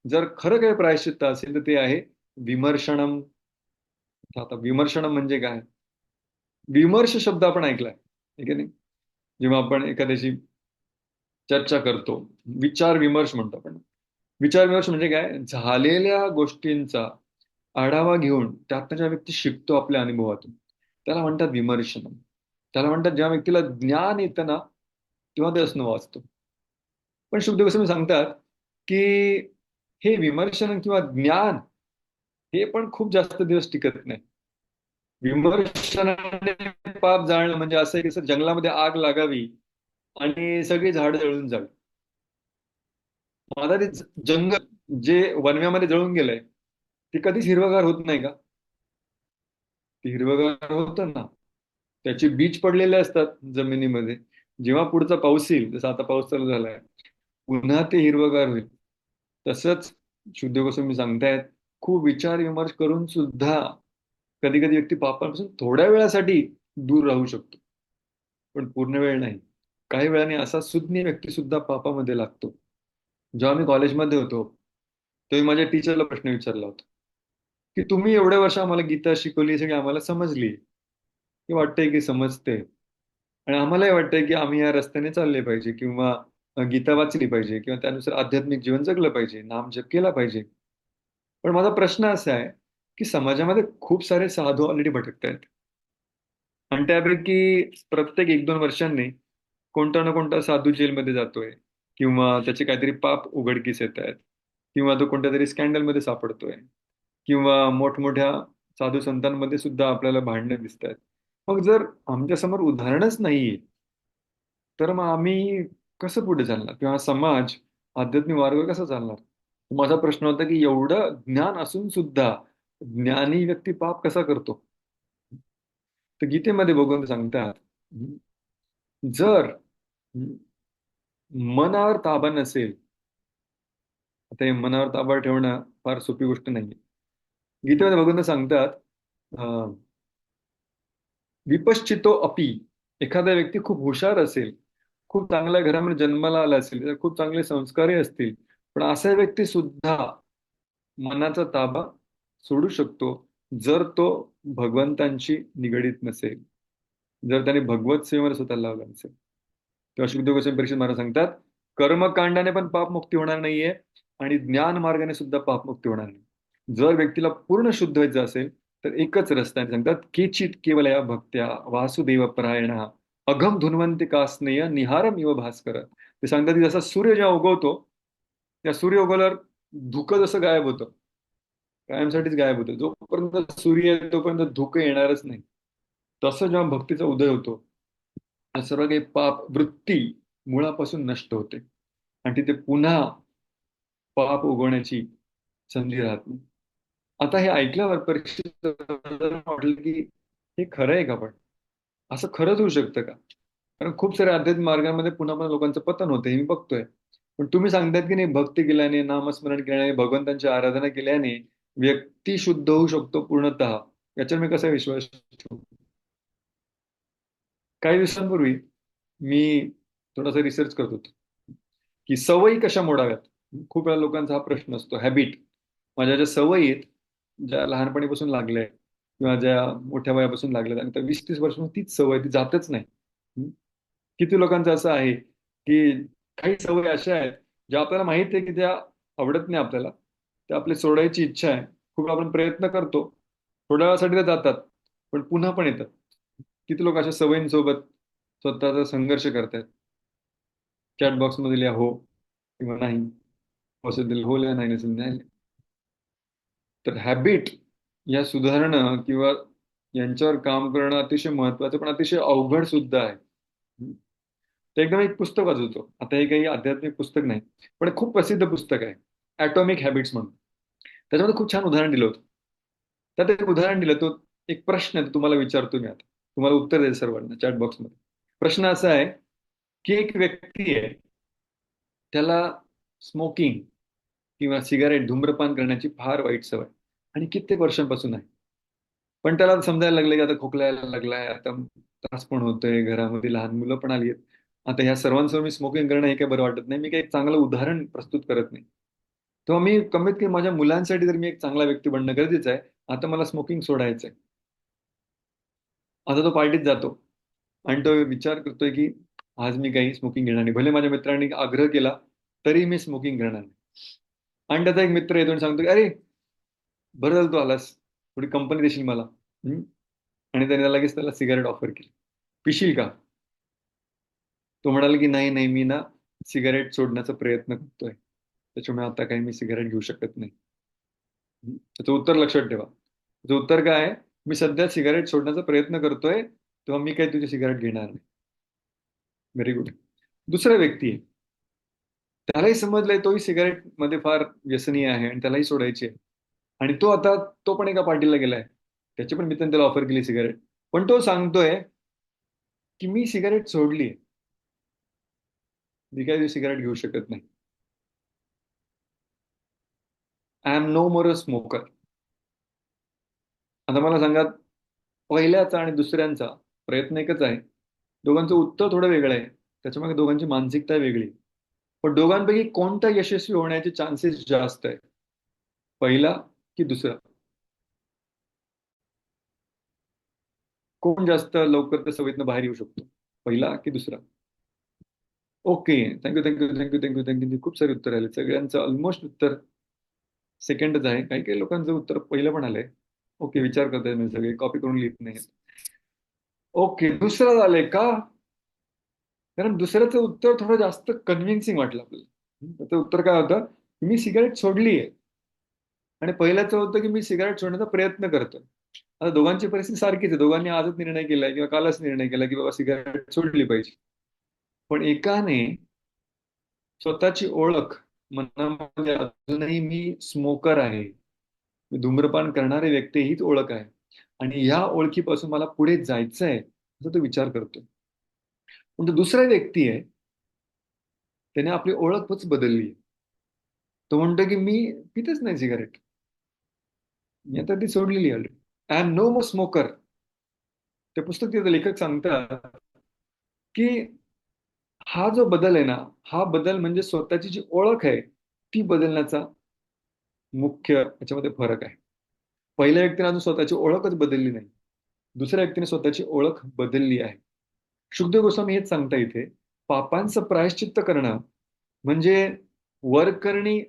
जर खरं काही प्रायश्चित्त असेल तर ते आहे विमर्शनम. आता विमर्शनम म्हणजे काय? विमर्श शब्द आपण ऐकलाय, ठीक आहे नाही? जेव्हा आपण एखाद्याशी चर्चा करतो, विचार विमर्श म्हणतो आपण. विचारविमर्श म्हणजे काय? झालेल्या गोष्टींचा आढावा घेऊन त्यातनं ज्या व्यक्ती शिकतो आपल्या अनुभवातून, त्याला म्हणतात विमर्शन. त्याला म्हणतात ज्या व्यक्तीला ज्ञान येतं ना, तेव्हा ते असणं वाचतो. पण शुभदेव गोस्वामी सांगतात की हे विमर्शन किंवा ज्ञान हे पण खूप जास्त दिवस टिकत नाही. विमर्शनाने पाप जाळणं म्हणजे असं आहे की सर जंगलामध्ये आग लागावी आणि सगळी झाडं जळून जावी. आता ते जंगल जे वनव्यामध्ये जळून गेलंय ते कधीच हिरवगार होत नाही का? ते हिरवगार होतं ना. त्याचे बीज पडलेले असतात जमिनीमध्ये. जेव्हा पुढचा पाऊस येईल, जसं आता पाऊस चालू झालाय, पुन्हा ते हिरवगार होईल. तसंच शुद्ध गोस्वामी सांगतायत, खूप विचार विमर्श करून सुद्धा कधी कधी व्यक्ती पापापासून थोड्या वेळासाठी दूर राहू शकतो, पण पूर्ण वेळ नाही. काही वेळाने असा सुज्ञ व्यक्ती सुद्धा पापामध्ये लागतो. जेव्हा मी कॉलेजमध्ये होतो तेव्हा माझ्या टीचरला प्रश्न विचारला होता की तुम्ही एवढ्या वर्ष आम्हाला गीता शिकवली, सगळी आम्हाला समजली, की वाटतंय की समजते, आणि आम्हालाही वाटतंय की आम्ही या रस्त्याने चालले पाहिजे, किंवा गीता वाचली पाहिजे, किंवा त्यानुसार आध्यात्मिक जीवन जगलं पाहिजे, नाम जप केला पाहिजे. पण माझा प्रश्न असा आहे की समाजामध्ये खूप सारे साधू ऑलरेडी भटकत आहेत, आणि त्यापैकी प्रत्येक 1-2 वर्षांनी कोणता ना कोणता साधू जेलमध्ये जातोय, किंवा त्याचे काहीतरी पाप उघडकीस येत आहेत, किंवा तो कोणत्या तरी स्कॅन्डलमध्ये सापडतोय, किंवा मोठमोठ्या साधू संतांमध्ये सुद्धा आपल्याला भांडणं दिसत आहेत. मग जर आमच्या समोर उदाहरणच नाहीये, तर मग आम्ही कसं पुढे चालणार, किंवा समाज आध्यात्मिक मार्गावर कसा चालणार? माझा प्रश्न होता की एवढं ज्ञान असून सुद्धा ज्ञानी व्यक्ती पाप कसा करतो? तर गीतेमध्ये बघून ते सांगतात, जर मनावर ताबा नसेल, आता हे मनावर ताबा ठेवणं फार सोपी गोष्ट नाहीये. गीतेमध्ये बघून ते सांगतात, अं, विपश्चितो अपि, एखादा व्यक्ती खूप हुशार असेल, खूप चांगल्या घरामध्ये जन्माला आला असेल, त्याला खूप चांगले संस्कारही असतील, पण असा व्यक्ती सुद्धा मनाचा ताबा सोडू शकतो जर तो भगवंतांशी निगडीत नसेल, जर त्याने भगवत सेवेवर स्वतःला लावला नसेल. तेव्हा शुद्धदेव गोस्वामी परीक्षित महाराज सांगतात, कर्मकांडाने पण पापमुक्ती होणार नाहीये, आणि ज्ञान मार्गाने सुद्धा पापमुक्ती होणार नाही. जर व्यक्तीला पूर्ण शुद्ध व्हायचं असेल तर एकच रस्ता आहे. सांगतात, केचित केवल या भक्त्या वासुदेव परायण अघम धुन्वंती कास्नेय निहारम इव भास्कर. ते सांगतात की जसा सूर्य जेव्हा उगवतो, त्या सूर्य उगवल्यावर धुकं जसं गायब होतं, कायमसाठीच गायब होतं. जोपर्यंत सूर्य आहे तोपर्यंत धुकं येणारच नाही. तसं जेव्हा भक्तीचा उदय होतो, सर्व काही पाप वृत्ती मुळापासून नष्ट होते, आणि तिथे पुन्हा पाप उगवण्याची संधी राहत नाही. आता हे ऐकल्यावर परीक्षित वाटलं की हे खरं आहे का? पण असं खरंच होऊ शकतं का? कारण खूप साऱ्या आध्यात्मिक मार्गामध्ये पुन्हा पुन्हा लोकांचं पतन होतं, हे मी बघतोय. पण तुम्ही सांगतायत की नाही, भक्ती केल्याने, नामस्मरण केल्याने, भगवंतांची आराधना केल्याने व्यक्ती शुद्ध होऊ शकतो पूर्णतः. याच्यावर मी कसा विश्वास ठेवू? काही दिवसांपूर्वी मी थोडासा रिसर्च करत होतो की सवयी कशा मोडाव्यात. खूप वेळा लोकांचा हा प्रश्न असतो, हॅबिट. माझ्या ज्या सवयी आहेत, ज्या लहानपणीपासून लागल्या आहेत, किंवा ज्या मोठ्या वयापासून लागल्यात, आणि त्या 20-30 वर्षापासून तीच सवय, ती जातच नाही. हं? किती लोकांचं असं आहे की काही सवयी अशा आहेत ज्या आपल्याला माहित आहे की त्या आवडत नाही आपल्याला, त्या आपली सोडायची इच्छा आहे, खूप आपण प्रयत्न करतो, थोड्या वेळासाठी त्या जातात, पण पुन्हा पण येतात. किती लोक अशा सवयींसोबत स्वतःचा संघर्ष करतायत. चॅट बॉक्समध्ये लिहा हो किंवा नाही, हो असेल तर हो लिहा, नाही नसेल नाही. तर हॅबिट या सुधारणं किंवा यांच्यावर काम करणं अतिशय महत्वाचं, पण अतिशय अवघड सुद्धा आहे. तर एकदम एक पुस्तक वाचतो आता, हे काही आध्यात्मिक पुस्तक नाही, पण एक खूप प्रसिद्ध पुस्तक आहे, ॲटॉमिक हॅबिट्स म्हणून. त्याच्यामध्ये खूप छान उदाहरण दिलं होतं. त्यात एक उदाहरण दिलं, तो एक प्रश्न आहे, तो तुम्हाला विचारतो मी आता, तुम्हाला उत्तर द्यायचं सर्वांना चॅट बॉक्समध्ये. प्रश्न असा आहे की एक व्यक्ती आहे, त्याला स्मोकिंग किंवा सिगारेट, धूम्रपान करण्याची फार वाईट सवय, आणि कित्येक वर्षांपासून आहे. पण त्याला समजायला लागलं की आता खोकला यायला लागलाय, आता त्रास पण होतोय, घरामध्ये लहान मुलं पण आली आहेत, आता ह्या सर्वांसमोर मी स्मोकिंग करणं हे काही बरं वाटत नाही, मी काही चांगलं उदाहरण प्रस्तुत करत नाही. तेव्हा मी कमीत कमी माझ्या मुलांसाठी तर मी एक चांगला व्यक्ती बनणं गरजेचं आहे. आता मला स्मोकिंग सोडायचंय. आता तो पार्टीत जातो आणि तो विचार करतोय की आज मी काही स्मोकिंग घेणार नाही, भले माझ्या मित्रांनी आग्रह केला तरी मी स्मोकिंग करणार नाही. आणि त्याचा एक मित्र येतो आणि सांगतो की अरे बरं झालं तू आलास, थोडी कंपनी देशील मला. आणि त्याने लगेच त्याला सिगारेट ऑफर केली. पिशील का? तो म्हणाला की नाही नाही, मी ना सिगारेट सोडण्याचा प्रयत्न करतोय, त्याच्यामुळे आता काही मी सिगारेट घेऊ शकत नाही. त्याचं उत्तर लक्षात ठेवा. त्याचं उत्तर काय आहे? मी सध्या सिगारेट सोडण्याचा प्रयत्न करतोय, तेव्हा मी काही तुझी सिगारेट घेणार नाही. Very good. दुसरा व्यक्ती आहे, त्यालाही समजलंय तोही सिगारेट मध्ये फार व्यसनी आहे आणि त्यालाही सोडायची आहे. आणि तो पण एका पार्टीला गेलाय, त्याच्या पण मित्रांनी त्याला ऑफर केली सिगारेट. पण तो सांगतोय की मी सिगारेट सोडली, मी काही सिगारेट घेऊ शकत नाही. I am no more a smoker. आता मला सांगा, पहिल्याचा आणि दुसऱ्यांचा प्रयत्न एकच आहे, दोघांचं उत्तर थोडं वेगळं आहे, त्याच्यामागे दोघांची मानसिकता वेगळी. पण दोघांपैकी कोणता यशस्वी होण्याचे चान्सेस जास्त आहे, पहिला की दुसरा? कोण जास्त लवकर त्या सवयीतनं बाहेर येऊ शकतो, पहिला की दुसरा? Okay, thank you thank you thank you thank you thank you. खूप सारे उत्तर आले, सगळ्यांचं ऑलमोस्ट उत्तर सेकंडच आहे. काही काही लोकांचं उत्तर पहिलं पण आलंय. ओके, विचार करताय मी, सगळे कॉपी करून लिहित नाही. ओके, दुसरं झालंय का? कारण दुसऱ्याचं उत्तर थोडं जास्त कन्व्हिन्सिंग वाटलं आपल्याला. त्याचं उत्तर काय होतं? मी सिगारेट सोडली आहे. आणि पहिल्याचं होतं की मी सिगारेट सोडण्याचा प्रयत्न करतोय. आता दोघांची परिस्थिती सारखीच आहे, दोघांनी आजच निर्णय केलाय किंवा कालच निर्णय केला की बाबा सिगारेट सोडली पाहिजे. पण एकाने स्वतःची ओळख मनामध्ये अजूनही मी स्मोकर आहे, मी धूम्रपान करणारी व्यक्ती हीच ओळख आहे, आणि ह्या ओळखीपासून मला पुढे जायचंय असं तो विचार करतो. पण तो दुसरा व्यक्ती आहे, त्याने आपली ओळखच बदलली. तो म्हणतो की मी पितच नाही सिगारेट, मी आता ती सोडलेली आहे already. I am no more smoker. ते पुस्तक तिथे लेखक सांगतात की हा जो बदल आहे ना, हा बदल म्हणजे स्वतःची जी ओळख आहे ती बदलण्याचा मुख्य याच्यामध्ये फरक आहे. पहिल्या व्यक्तीने अजून स्वतःची ओळखच बदलली नाही, दुसऱ्या व्यक्तीने स्वतःची ओळख बदलली आहे. शुकदेव गोस्वामी हेच सांगता इथे, पापांचं प्रायश्चित्त करणं म्हणजे वरकरणी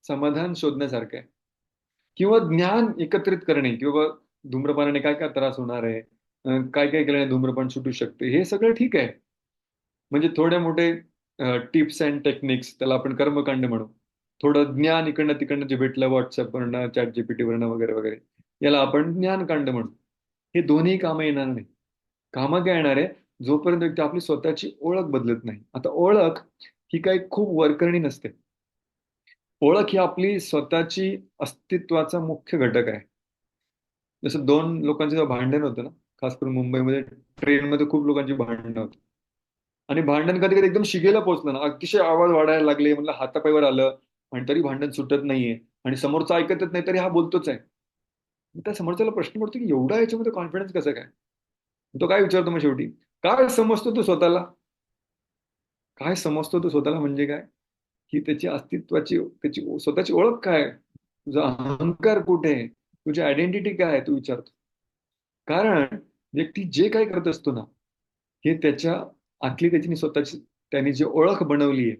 समाधान शोधण्यासारखं आहे, किंवा ज्ञान एकत्रित करणे, किंवा धूम्रपानाने काय काय त्रास होणार आहे, काय काय केल्याने धूम्रपान सुटू शकते, हे सगळं ठीक आहे. म्हणजे थोडे मोठे टिप्स अँड टेक्निक्स, त्याला आपण कर्मकांड म्हणू. थोडं ज्ञान इकडनं तिकडनं जे भेटलं व्हॉट्सअपवरनं, चॅट जीपीटीवरनं वगैरे वगैरे, याला आपण ज्ञानकांड म्हणू. हे दोन्ही कामं येणार नाही. कामं काय येणार आहे? जोपर्यंत व्यक्ती आपली स्वतःची ओळख बदलत नाही. आता ओळख ही काही खूप वरकरणी नसते. ओळख ही आपली स्वतःची अस्तित्वाचा मुख्य घटक आहे. जसं दोन लोकांचं जेव्हा भांडण होतं ना, खास करून मुंबईमध्ये ट्रेनमध्ये खूप लोकांची भांडणं होती, आणि भांडण कधी कधी एकदम शिगेला पोहोचलं ना, अतिशय आवाज वाढायला लागले, म्हणलं हातापायवर आलं, आणि तरी भांडण सुटत नाहीये, आणि समोरचा ऐकतच नाही तरी हा बोलतोच आहे. मग त्या समोरच्याला प्रश्न पडतो की एवढा याच्यामध्ये कॉन्फिडन्स कसं काय? तो काय विचारतो मग शेवटी, काय समजतो तू स्वतःला? काय समजतो तू स्वतःला म्हणजे काय? की त्याची अस्तित्वाची, त्याची स्वतःची ओळख काय आहे? तुझा अहंकार कुठे आहे? तुझी आयडेंटिटी काय आहे, तू विचारतो. कारण व्यक्ती जे काय करत असतो ना, हे त्याच्या आतली त्याची स्वतःची, त्याने जी ओळख बनवली आहे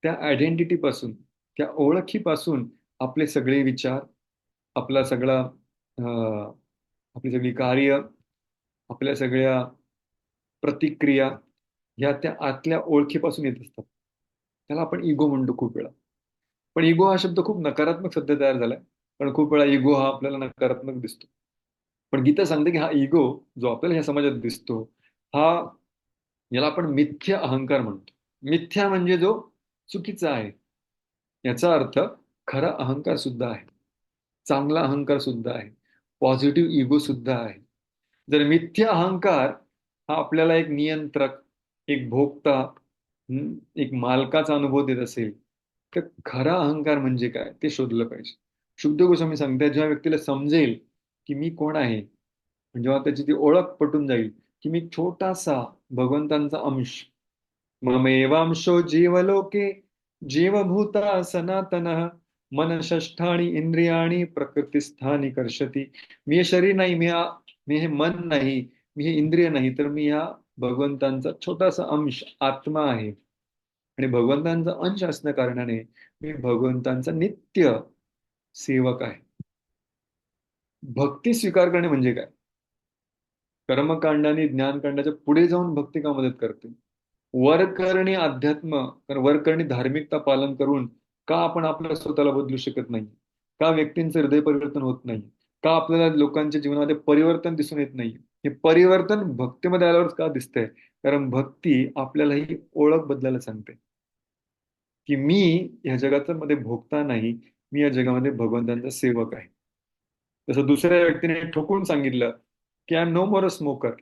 त्या आयडेंटिटी पासून, त्या ओळखीपासून आपले सगळे विचार, आपला सगळा आपली सगळी कार्य, आपल्या सगळ्या प्रतिक्रिया, ह्या त्या आतल्या ओळखीपासून येत असतात. त्याला आपण इगो म्हणतो खूप वेळा. पण इगो हा शब्द खूप नकारात्मक सध्या तयार झालाय, कारण खूप वेळा इगो हा आपल्याला नकारात्मक दिसतो. पण गीता सांगते की हा इगो जो आपल्याला ह्या समाजात दिसतो, हा, याला आपण मिथ्या अहंकार म्हणतो. मिथ्या म्हणजे जो चुकीचा आहे, याचा अर्थ खरा अहंकार सुद्धा आहे, चांगला अहंकार सुद्धा आहे, पॉझिटिव्ह इगो सुद्धा आहे. जर मिथ्या अहंकार हा आपल्याला एक नियंत्रक, एक भोक्ता, एक मालकाचा अनुभव देत असेल, तर खरा अहंकार म्हणजे काय ते शोधलं पाहिजे. शुद्ध गोस्वामी सांगतात, ज्या व्यक्तीला समजेल की मी कोण आहे, म्हणजे जेव्हा त्याची ती ओळख पटून जाईल की मी छोटासा भगवंतांचा अंश, ममेवांशो जीवलोके जीवभूता सनातनः मन षष्ठाणी इंद्रियाणी प्रकृतीस्थानी कर्षती. मी हे शरीर नाही, मी हे मन नाही, मी हे इंद्रिय नाही, तर मी ह्या भगवंतांचा छोटासा अंश आत्मा आहे. आणि भगवंतांचा अंश असल्या कारणाने मी भगवंतांचा नित्य सेवक आहे. भक्ती स्वीकार करणे म्हणजे काय? कर्मकांड आणि ज्ञानकांडाच्या पुढे जाऊन भक्ती का मदत करते? वरकरणी अध्यात्म, वरकरणी धार्मिकता पालन करून का आपण आपल्या स्वतःला बदलू शकत नाही? का व्यक्तींचं हृदय परिवर्तन होत नाही? का आपल्याला लोकांच्या जीवनामध्ये परिवर्तन दिसून येत नाही? हे परिवर्तन भक्तीमध्ये आल्यावर का दिसतंय? कारण भक्ती आपल्याला ही ओळख बदलायला सांगते की मी या जगाचा मध्ये भोगता नाही, मी या जगामध्ये भगवंतांचा सेवक आहे. जसं दुसऱ्या व्यक्तीने ठोकून सांगितलं की I am no more a smoker,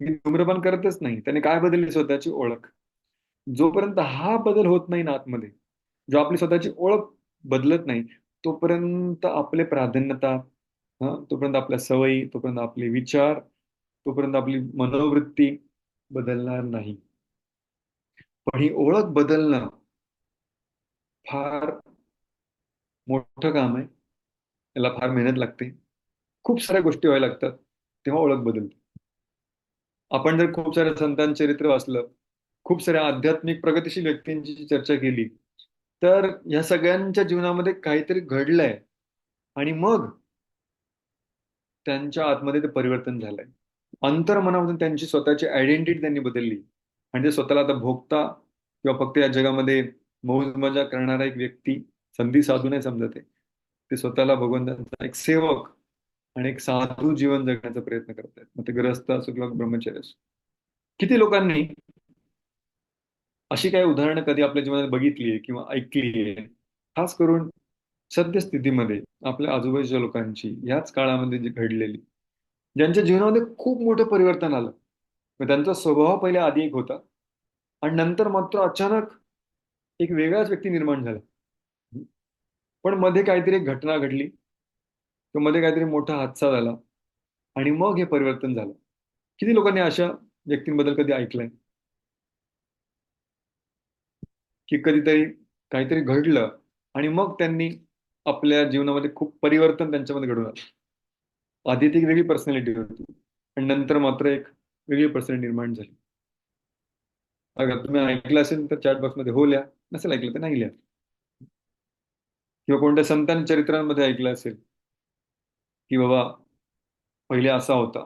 मी धूम्रपान करतच नाही. त्याने काय बदलली? स्वतःची ओळख. जोपर्यंत हा बदल होत नाही ना आतमध्ये, जो आपली स्वतःची ओळख बदलत नाही, तोपर्यंत आपले प्राधान्यता, तोपर्यंत आपल्या सवयी, तोपर्यंत आपले विचार, तोपर्यंत आपली मनोवृत्ती बदलणार नाही. पण ही ओळख बदलणं फार मोठं काम आहे. याला फार मेहनत लागते. खूप साऱ्या गोष्टी व्हायला लागतात, तेव्हा ओळख बदलते. आपण जर खूप साऱ्या संतांचं चरित्र वाचलं, खूप साऱ्या आध्यात्मिक प्रगतीशील व्यक्तींची जी चर्चा केली, तर ह्या सगळ्यांच्या जीवनामध्ये काहीतरी घडलंय आणि मग त्यांच्या आतमध्ये ते परिवर्तन झालंय. अंतर्मनामधून त्यांची स्वतःची आयडेंटिटी त्यांनी बदलली आणि ते स्वतःला आता भोगता किंवा फक्त या जगामध्ये मौज मजा करणारा एक व्यक्ती, संधी साधू नाही समजत आहे. ते स्वतःला भगवंतांचा एक सेवक आणि एक साधू जीवन जगण्याचा प्रयत्न करतात. मग ते ग्रहस्थ असो किंवा ब्रह्मचारी असो. किती लोकांनी अशी काही उदाहरणं कधी आपल्या जीवनात बघितली आहे किंवा ऐकली आहे? खास करून सद्यस्थितीमध्ये आपल्या आजूबाजूच्या लोकांची याच काळामध्ये जी घडलेली, ज्यांच्या जीवनामध्ये खूप मोठं परिवर्तन आलं. मग त्यांचा स्वभाव पहिले आधी एक होता आणि नंतर मात्र अचानक एक वेगळाच व्यक्ती निर्माण झाला. पण मध्ये काहीतरी एक घटना घडली किंवा मध्ये काहीतरी मोठा हादसा झाला आणि मग हे परिवर्तन झालं. किती लोकांनी अशा व्यक्तींबद्दल कधी ऐकलंय की कधीतरी काहीतरी घडलं आणि मग त्यांनी आपल्या जीवनामध्ये खूप परिवर्तन त्यांच्यामध्ये घडून आलं. आधी ती एक वेगळी पर्सनॅलिटी होती आणि नंतर मात्र एक वेगळी पर्सनॅलिटी निर्माण झाली. अगर तुम्ही ऐकलं असेल तर चॅट बॉक्समध्ये हो लिहा, नसेल ऐकलं तर नाही लिहा. किंवा कोणत्या संतांच्या चरित्रांमध्ये ऐकलं असेल की बाबा पहिले असा होता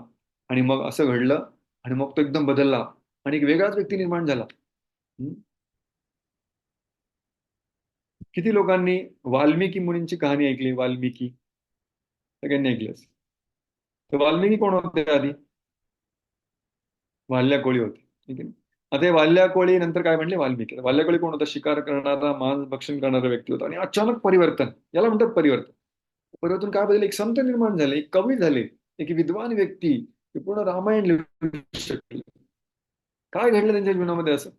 आणि मग असं घडलं आणि मग तो एकदम बदलला आणि एक वेगळाच व्यक्ती निर्माण झाला. हम्म? किती लोकांनी वाल्मिकी मुनींची कहाणी ऐकली? वाल्मिकी सगळ्यांनी ऐकली असेल. तर वाल्मिकी कोण होते आधी? वाल्या कोळी होते, ठीक आहे. आता हे वाल्या कोळी नंतर काय म्हणले? वाल्मिकी. वाल्या कोळी कोण होता? शिकार करणारा, मांस भक्षण करणारा व्यक्ती होता आणि अचानक परिवर्तन, याला म्हणतात परिवर्तन. परिवर्तन काय बदल? एक संत निर्माण झाले, एक कवी झाले, एक विद्वान व्यक्ती, ते पूर्ण रामायण लिहू शकले. काय घडलं त्यांच्या जीवनामध्ये असं?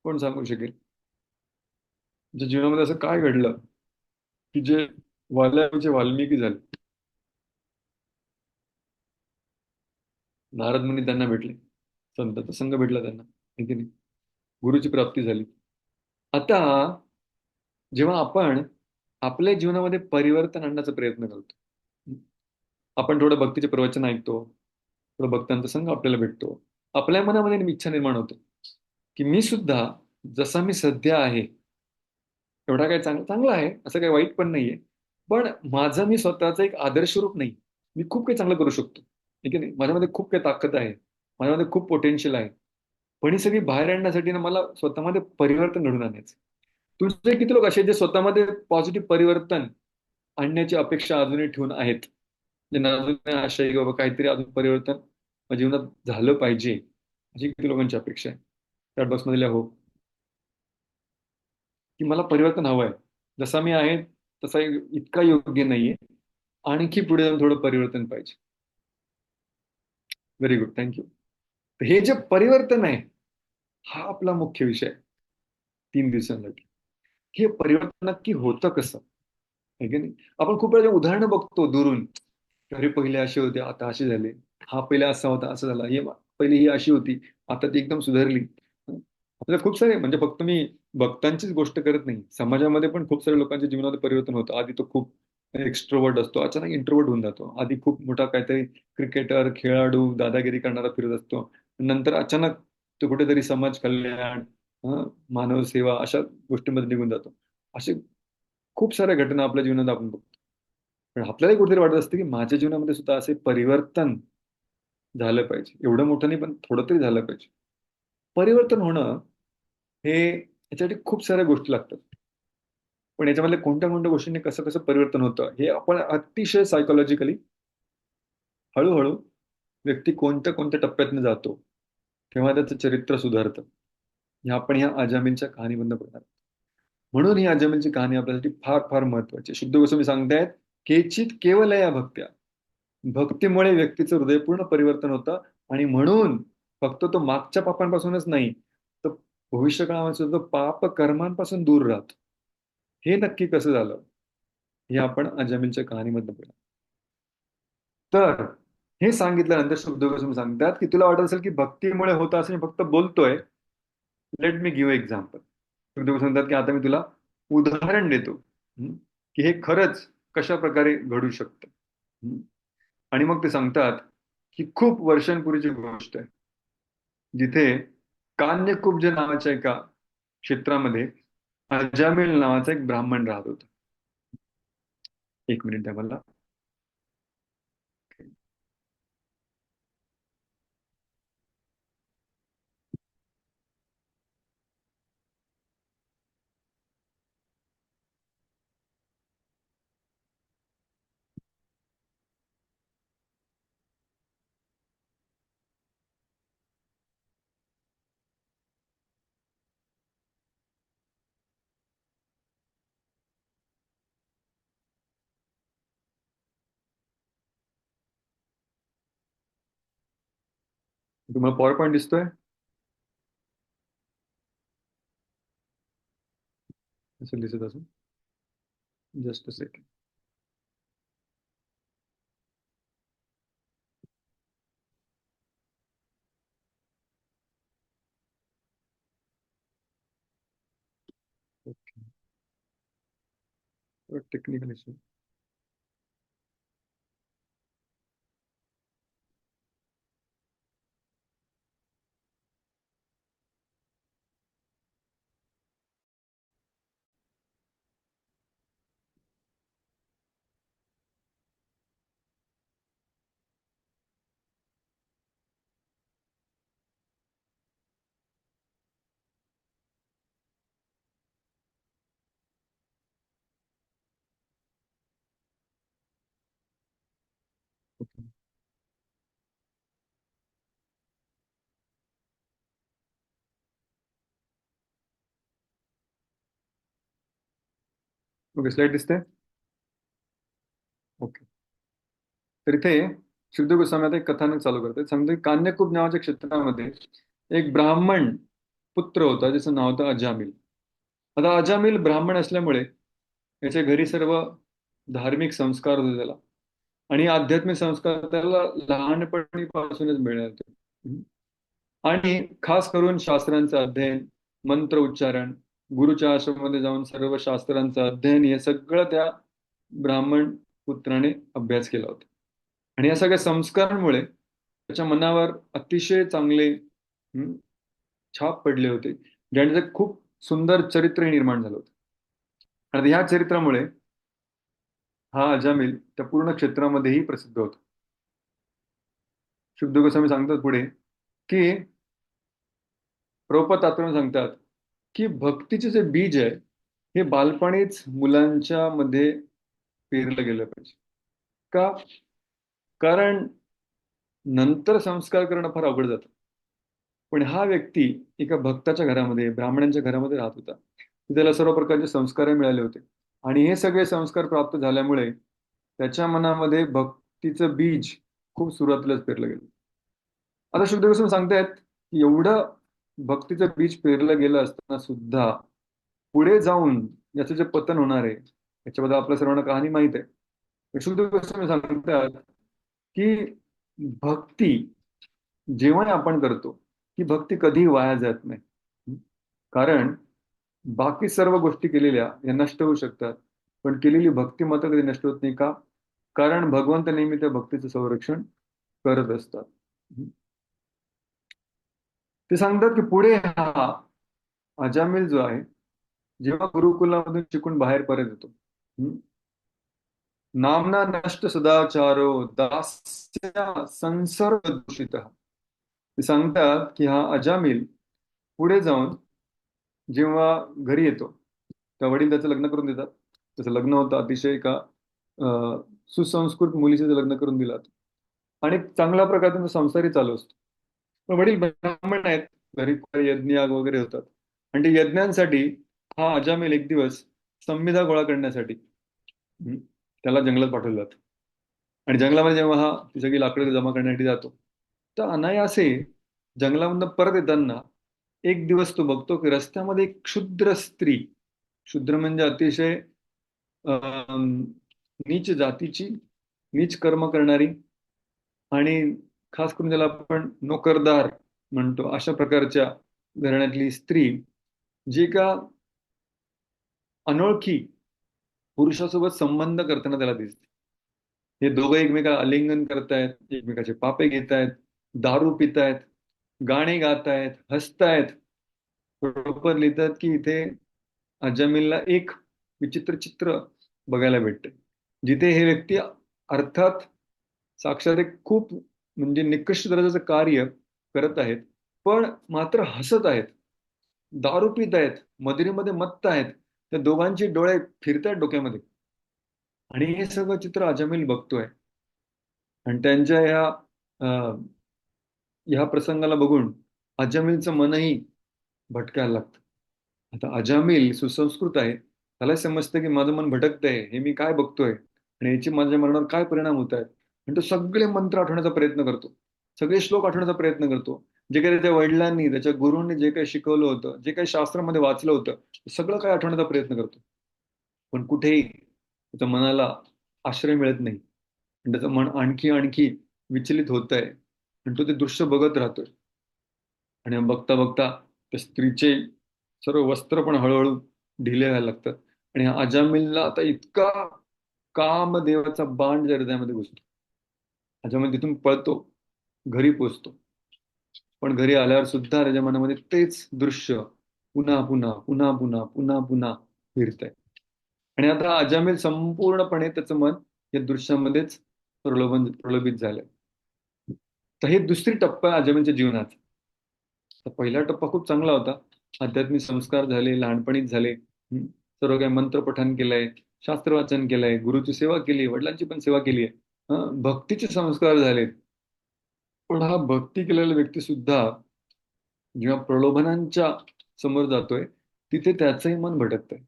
कोण सांगू शकेल? त्यांच्या जीवनामध्ये असं काय घडलं की जे वाल्याचे वाल्मिकी झाले? नारद मुनी त्यांना भेटले, संतांचा संघ भेटला त्यांना, है की नाही? गुरुची प्राप्ती झाली. आता जेव्हा आपण आपल्या जीवनामध्ये परिवर्तन आणण्याचा प्रयत्न करतो, आपण थोडं भक्तीचे प्रवचन ऐकतो, थोडं भक्तांचा संघ आपल्याला भेटतो, आपल्या मनामध्ये एक इच्छा निर्माण होते की मी सुद्धा जसा मी सध्या आहे एवढा काही चांगला आहे, असं काही वाईट पण नाहीये, पण माझं मी स्वतःचं एक आदर्श रूप नाही. मी खूप काही चांगलं करू शकतो, ठीक आहे नाही? माझ्यामध्ये खूप काही ताकद आहे, माझ्यामध्ये खूप पोटेन्शियल आहे. पण ही सगळी बाहेर आणण्यासाठी ना मला स्वतःमध्ये परिवर्तन घडून आणायचं. तुमचे किती लोक असे आहेत जे स्वतःमध्ये पॉझिटिव्ह परिवर्तन आणण्याची अपेक्षा अजूनही ठेवून आहेत, ज्यांना अजूनही आशा आहे की बाबा काहीतरी अजून परिवर्तन माझ्या जीवनात झालं पाहिजे, अशी किती लोकांची अपेक्षा आहे? चॅट बॉक्समध्ये लिहा हो, की मला परिवर्तन हवं आहे. जसा मी आहे तसा इतका योग्य नाहीये, आणखी पुढे जाऊन थोडं परिवर्तन पाहिजे. Very good, thank you. हे जे परिवर्तन आहे, हा आपला मुख्य विषय आहे 3 दिवसांसाठी. हे परिवर्तन नक्की होतं कसं, आहे की नाही? आपण खूप वेळा उदाहरणं बघतो दुरून, अरे पहिले असे होते आता असे झाले, हा पहिले असा होता असं झाला, पहिले ही अशी होती आता ती एकदम सुधारली. आपल्याला खूप सारे, म्हणजे फक्त मी भक्तांचीच गोष्ट करत नाही, समाजामध्ये पण खूप साऱ्या लोकांच्या जीवनात परिवर्तन होतं. आधी तो खूप एक्स्ट्रोवर्ट असतो, अचानक इंट्रोवर्ट होऊन जातो. आधी खूप मोठा काहीतरी क्रिकेटर, खेळाडू, दादागिरी करणारा फिरत असतो, नंतर अचानक तो कुठेतरी समाज कल्याण, मानव सेवा अशा गोष्टींमध्ये निघून जातो. असे खूप साऱ्या घटना आपल्या जीवनात आपण बघतो. पण आपल्यालाही कुठेतरी वाटत असतं की माझ्या जीवनामध्ये सुद्धा असे परिवर्तन झालं पाहिजे. एवढं मोठं नाही, पण थोडं तरी झालं पाहिजे. परिवर्तन होणं हे याच्यासाठी खूप साऱ्या गोष्टी लागतात. पण याच्यामधल्या कोणत्या कोणत्या गोष्टींनी कसं कसं परिवर्तन होतं हे आपण अतिशय सायकोलॉजिकली हळूहळू व्यक्ती कोणत्या कोणत्या टप्प्यातनं जातो तेव्हा त्याचं चरित्र सुधारतं. हे आपण ह्या अजामिलच्या कहाणीमधनं बघणार. म्हणून ही अजामिलची कहाणी आपल्यासाठी फार फार महत्वाची. शुद्ध गोस्वामी सांगतायत, केचित केवल या भक्त्या. भक्तीमुळे व्यक्तीचं हृदय पूर्ण परिवर्तन होतं आणि म्हणून फक्त तो मागच्या पापांपासूनच नाही, तर भविष्य काळामध्ये सुद्धा पाप कर्मांपासून दूर राहतो. हे नक्की कसं झालं हे आपण अजामिलच्या कहाणीमधनं बघणार. तर हे सांगितल्यानंतर शुद्ध गोस्वामी सांगतात की तुला वाटत असेल की भक्तीमुळे होतं असं मी फक्त बोलतोय. Let me give example. शुद्ध गोस्वामी सांगतात की आता मी तुला उदाहरण देतो, की हे खरंच कशा प्रकारे घडू शकतं. आणि मग ते सांगतात की खूप वर्षांपूर्वीची गोष्ट आहे, जिथे कान्यकुब्ज नावाच्या एका क्षेत्रामध्ये अजामिल नावाचा एक ब्राह्मण राहत होता. एक मिनिट द्या मला. तुम्हाला पॉवर पॉईंट दिसतोय? असं दिसत असेल. Just a second. Technical issue. Okay, slide दिसते. ओके. तर इथे शुद्ध गोस्वामी आता एक कथानक चालू करते. सांगते कान्यकूप नावाच्या क्षेत्रामध्ये एक ब्राह्मण पुत्र होता, ज्याचं नाव होतं अजामिल. आता अजामिल ब्राह्मण असल्यामुळे याच्या घरी सर्व धार्मिक संस्कार होते त्याला, आणि आध्यात्मिक संस्कार त्याला लहानपणीपासूनच मिळाले होते. आणि खास करून शास्त्रांचं अध्ययन, मंत्र उच्चारण, गुरुच्या आश्रमामध्ये जाऊन सर्व शास्त्रांचं अध्ययन, हे सगळं त्या ब्राह्मण पुत्राने अभ्यास केला होता. आणि या सगळ्या संस्कारांमुळे त्याच्या मनावर अतिशय चांगले छाप पडले होते, ज्याचं खूप सुंदर चरित्र निर्माण झालं होतं. आणि ह्या चरित्रामुळे हा अजामिल त्या पूर्ण क्षेत्रामध्येही प्रसिद्ध होता. शुद्ध गोस्वामी सांगतात पुढे की प्रभुपाद तात्पर्य सांगतात की भक्तीचे जे बीज आहे हे बालपणीच मुलांच्या मध्ये पेरलं गेलं पाहिजे. का? कारण नंतर संस्कार करणं फार अवघड जातं. पण हा व्यक्ती एका भक्ताच्या घरामध्ये, ब्राह्मणांच्या घरामध्ये राहत होता. त्याला सर्व प्रकारचे संस्कारही मिळाले होते, आणि हे सगळे संस्कार प्राप्त झाल्यामुळे त्याच्या मनामध्ये भक्तीचं बीज खूप सुरुवातीलाच पेरलं गेलं. आता शुद्ध गोस्वामी सांगतायत की एवढं भक्तीचं बीज पेरलं गेलं असताना सुद्धा पुढे जाऊन याचं जे पतन होणार आहे याच्याबद्दल आपल्या सर्वांना कहाणी माहित आहे. शुद्ध गोस्वामी सांगतात की भक्ती जेव्हा आपण करतो ती भक्ती कधीही वाया जात नाही. कारण बाकी सर्व गोष्टी केलेल्या या नष्ट होऊ शकतात, पण केलेली भक्ती मात्र कधी नष्ट होत नाही. का? कारण भगवंत नेहमी त्या भक्तीचं संरक्षण करत असतात. ते सांगतात की पुढे हा अजामिल जो आहे, जेव्हा गुरुकुलामधून शिकून बाहेर परत येतो, हम्म, नामना नष्ट सदाचारो दास्या संसर्ग दूषित, ते सांगतात की हा अजामिल पुढे जाऊन जेव्हा घरी येतो, तेव्हा वडील त्याचं लग्न करून देतात. त्याचं लग्न होतं अतिशय एका सुसंस्कृत मुलीचे लग्न करून दिलं आणि चांगल्या प्रकारे त्यांचा संसारही चालू असतो. पण वडील ब्राह्मण आहेत, घरी यज्ञ याग वगैरे होतात आणि ते यज्ञांसाठी हा अजामिल एक दिवस संविधा गोळा करण्यासाठी हम्म, त्याला जंगलात पाठवलं जातं. आणि जंगलामध्ये जेव्हा हा ती सगळी लाकडं जमा करण्यासाठी जातो, तर अनायासे जंगलामधनं परत येताना एक दिवस तो बघतो की रस्त्यामध्ये एक क्षुद्र स्त्री, क्षुद्र म्हणजे अतिशय अं, नीच जातीची, नीच कर्म करणारी आणि खास करून ज्याला आपण नोकरदार म्हणतो अशा प्रकारच्या घराण्यातली स्त्री, जी का अनोळखी पुरुषासोबत संबंध करताना त्याला दिसते. हे दोघं एकमेकाला आलिंगन करतायत, एकमेकाचे पापे घेतायत, दारू पितायत, गाणे गातायत, हसतायत. बरोबर लिहितात की इथे अजामिलला एक विचित्र चित्र बघायला भेटते, जिथे हे व्यक्ती अर्थात साक्षात एक खूप म्हणजे निकृष्ट दर्जाचं कार्य करत आहेत, पण मात्र हसत आहेत, दारू पित आहेत, मदिरेमध्ये मत्त आहेत. त्या दोघांचे डोळे फिरतायत डोक्यामध्ये आणि हे सगळं चित्र अजामिल बघतोय. आणि त्यांच्या ह्या प्रसंगाला बघून अजामिलचं मनही भटकायला लागतं. आता अजामिल सुसंस्कृत आहे, त्याला समजतं की माझं मन भटकतंय, हे मी काय बघतोय आणि याचे माझ्या मनावर काय परिणाम होत आहेत. आणि तो सगळे मंत्र आठवण्याचा प्रयत्न करतो, सगळे श्लोक आठवण्याचा प्रयत्न करतो, जे काही त्याच्या वडिलांनी त्याच्या गुरूंनी जे काही शिकवलं होतं, जे काही शास्त्रामध्ये वाचलं होतं, सगळं काय आठवण्याचा प्रयत्न करतो. पण कुठेही त्याच्या मनाला आश्रय मिळत नाही आणि त्याचं मन आणखी आणखी विचलित होत आहे आणि तो ते दृश्य बघत राहतोय. आणि बघता बघता त्या स्त्रीचे सर्व वस्त्र पण हळूहळू ढिले व्हायला लागतात आणि हा अजामिलला आता इतका कामदेवाचा बाण त्या हृदयामध्ये घुसतो. अजामिल तिथून पळतो, घरी पोचतो, पण घरी आल्यावर सुद्धा त्याच्या मनामध्ये तेच दृश्य पुन्हा पुन्हा पुन्हा पुन्हा पुन्हा पुन्हा फिरतंय. आणि आता अजामिल संपूर्णपणे त्याचं मन या दृश्यामध्येच प्रलोभित झालंय. तर हे दुसरी टप्पा आहे अजामिलच्या जीवनात. तर पहिला टप्पा खूप चांगला होता, आध्यात्मिक संस्कार झाले, लहानपणीच झाले, सर्व काही मंत्र पठण केलंय, शास्त्र वाचन केलंय, गुरुची सेवा केली, वडिलांची पण सेवा केली आहे, भक्तीचे संस्कार झाले. पण हा भक्ती केलेला व्यक्ती सुद्धा जेव्हा प्रलोभनांच्या समोर जातोय, तिथे त्याचंही मन भटकतंय.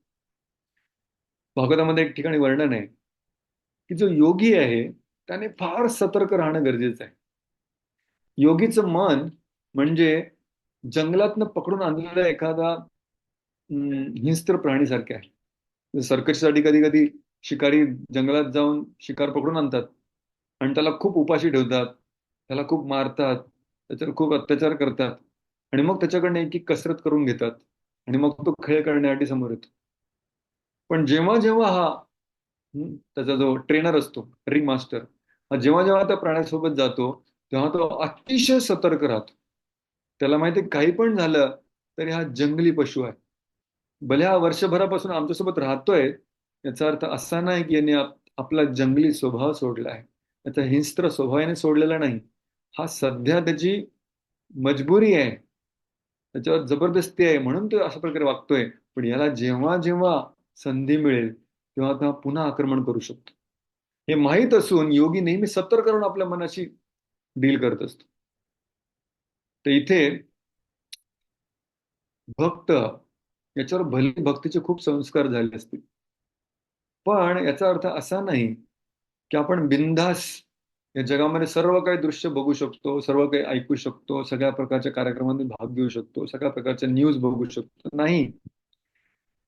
भागवतामध्ये एक ठिकाणी वर्णन आहे की जो योगी आहे त्याने फार सतर्क राहणं गरजेचं आहे. योगीचं मन म्हणजे जंगलातनं पकडून आणलेला एखादा हिंस्त्र प्राणीसारखे आहे. सर्कससाठी कधी कधी शिकारी जंगलात जाऊन शिकार पकडून आणतात आणि त्याला खूप उपाशी ठेवतात, त्याला खूप मारतात, त्याच्यावर खूप अत्याचार करतात आणि मग त्याच्याकडनं एक एक कसरत करून घेतात आणि मग तो खेळ करण्यासाठी समोर येतो. पण जेव्हा जेव्हा हा त्याचा जो ट्रेनर असतो, रिंग मास्टर, जेव्हा जेव्हा त्या प्राण्यासोबत जातो तेव्हा तो अतिशय सतर्क राहतो. त्याला माहिती काही पण झालं तरी हा जंगली पशु आहे. भले हा वर्षभरापासून आमच्यासोबत राहतोय, याचा अर्थ असा नाही की याने आपला जंगली स्वभाव सोडला आहे, त्याचा हिंस्त्र स्वभाव याने सोडलेला नाही. हा सध्या त्याची मजबुरी आहे, त्याच्यावर जबरदस्ती आहे म्हणून तो अशा प्रकारे वागतोय. पण याला जेव्हा जेव्हा संधी मिळेल तेव्हा तो पुन्हा आक्रमण करू शकतो. हे माहीत असून योगी नेहमी सतर्क करून आपल्या मनाशी डील करत असतो. तर इथे भक्त याच्यावर भले भक्तीचे खूप संस्कार झाले असतील, पण याचा अर्थ असा नाही की आपण बिनधास या जगामध्ये सर्व काही दृश्य बघू शकतो, सर्व काही ऐकू शकतो, सगळ्या प्रकारच्या कार्यक्रमांमध्ये भाग घेऊ शकतो, सगळ्या प्रकारच्या न्यूज बघू शकतो. नाही,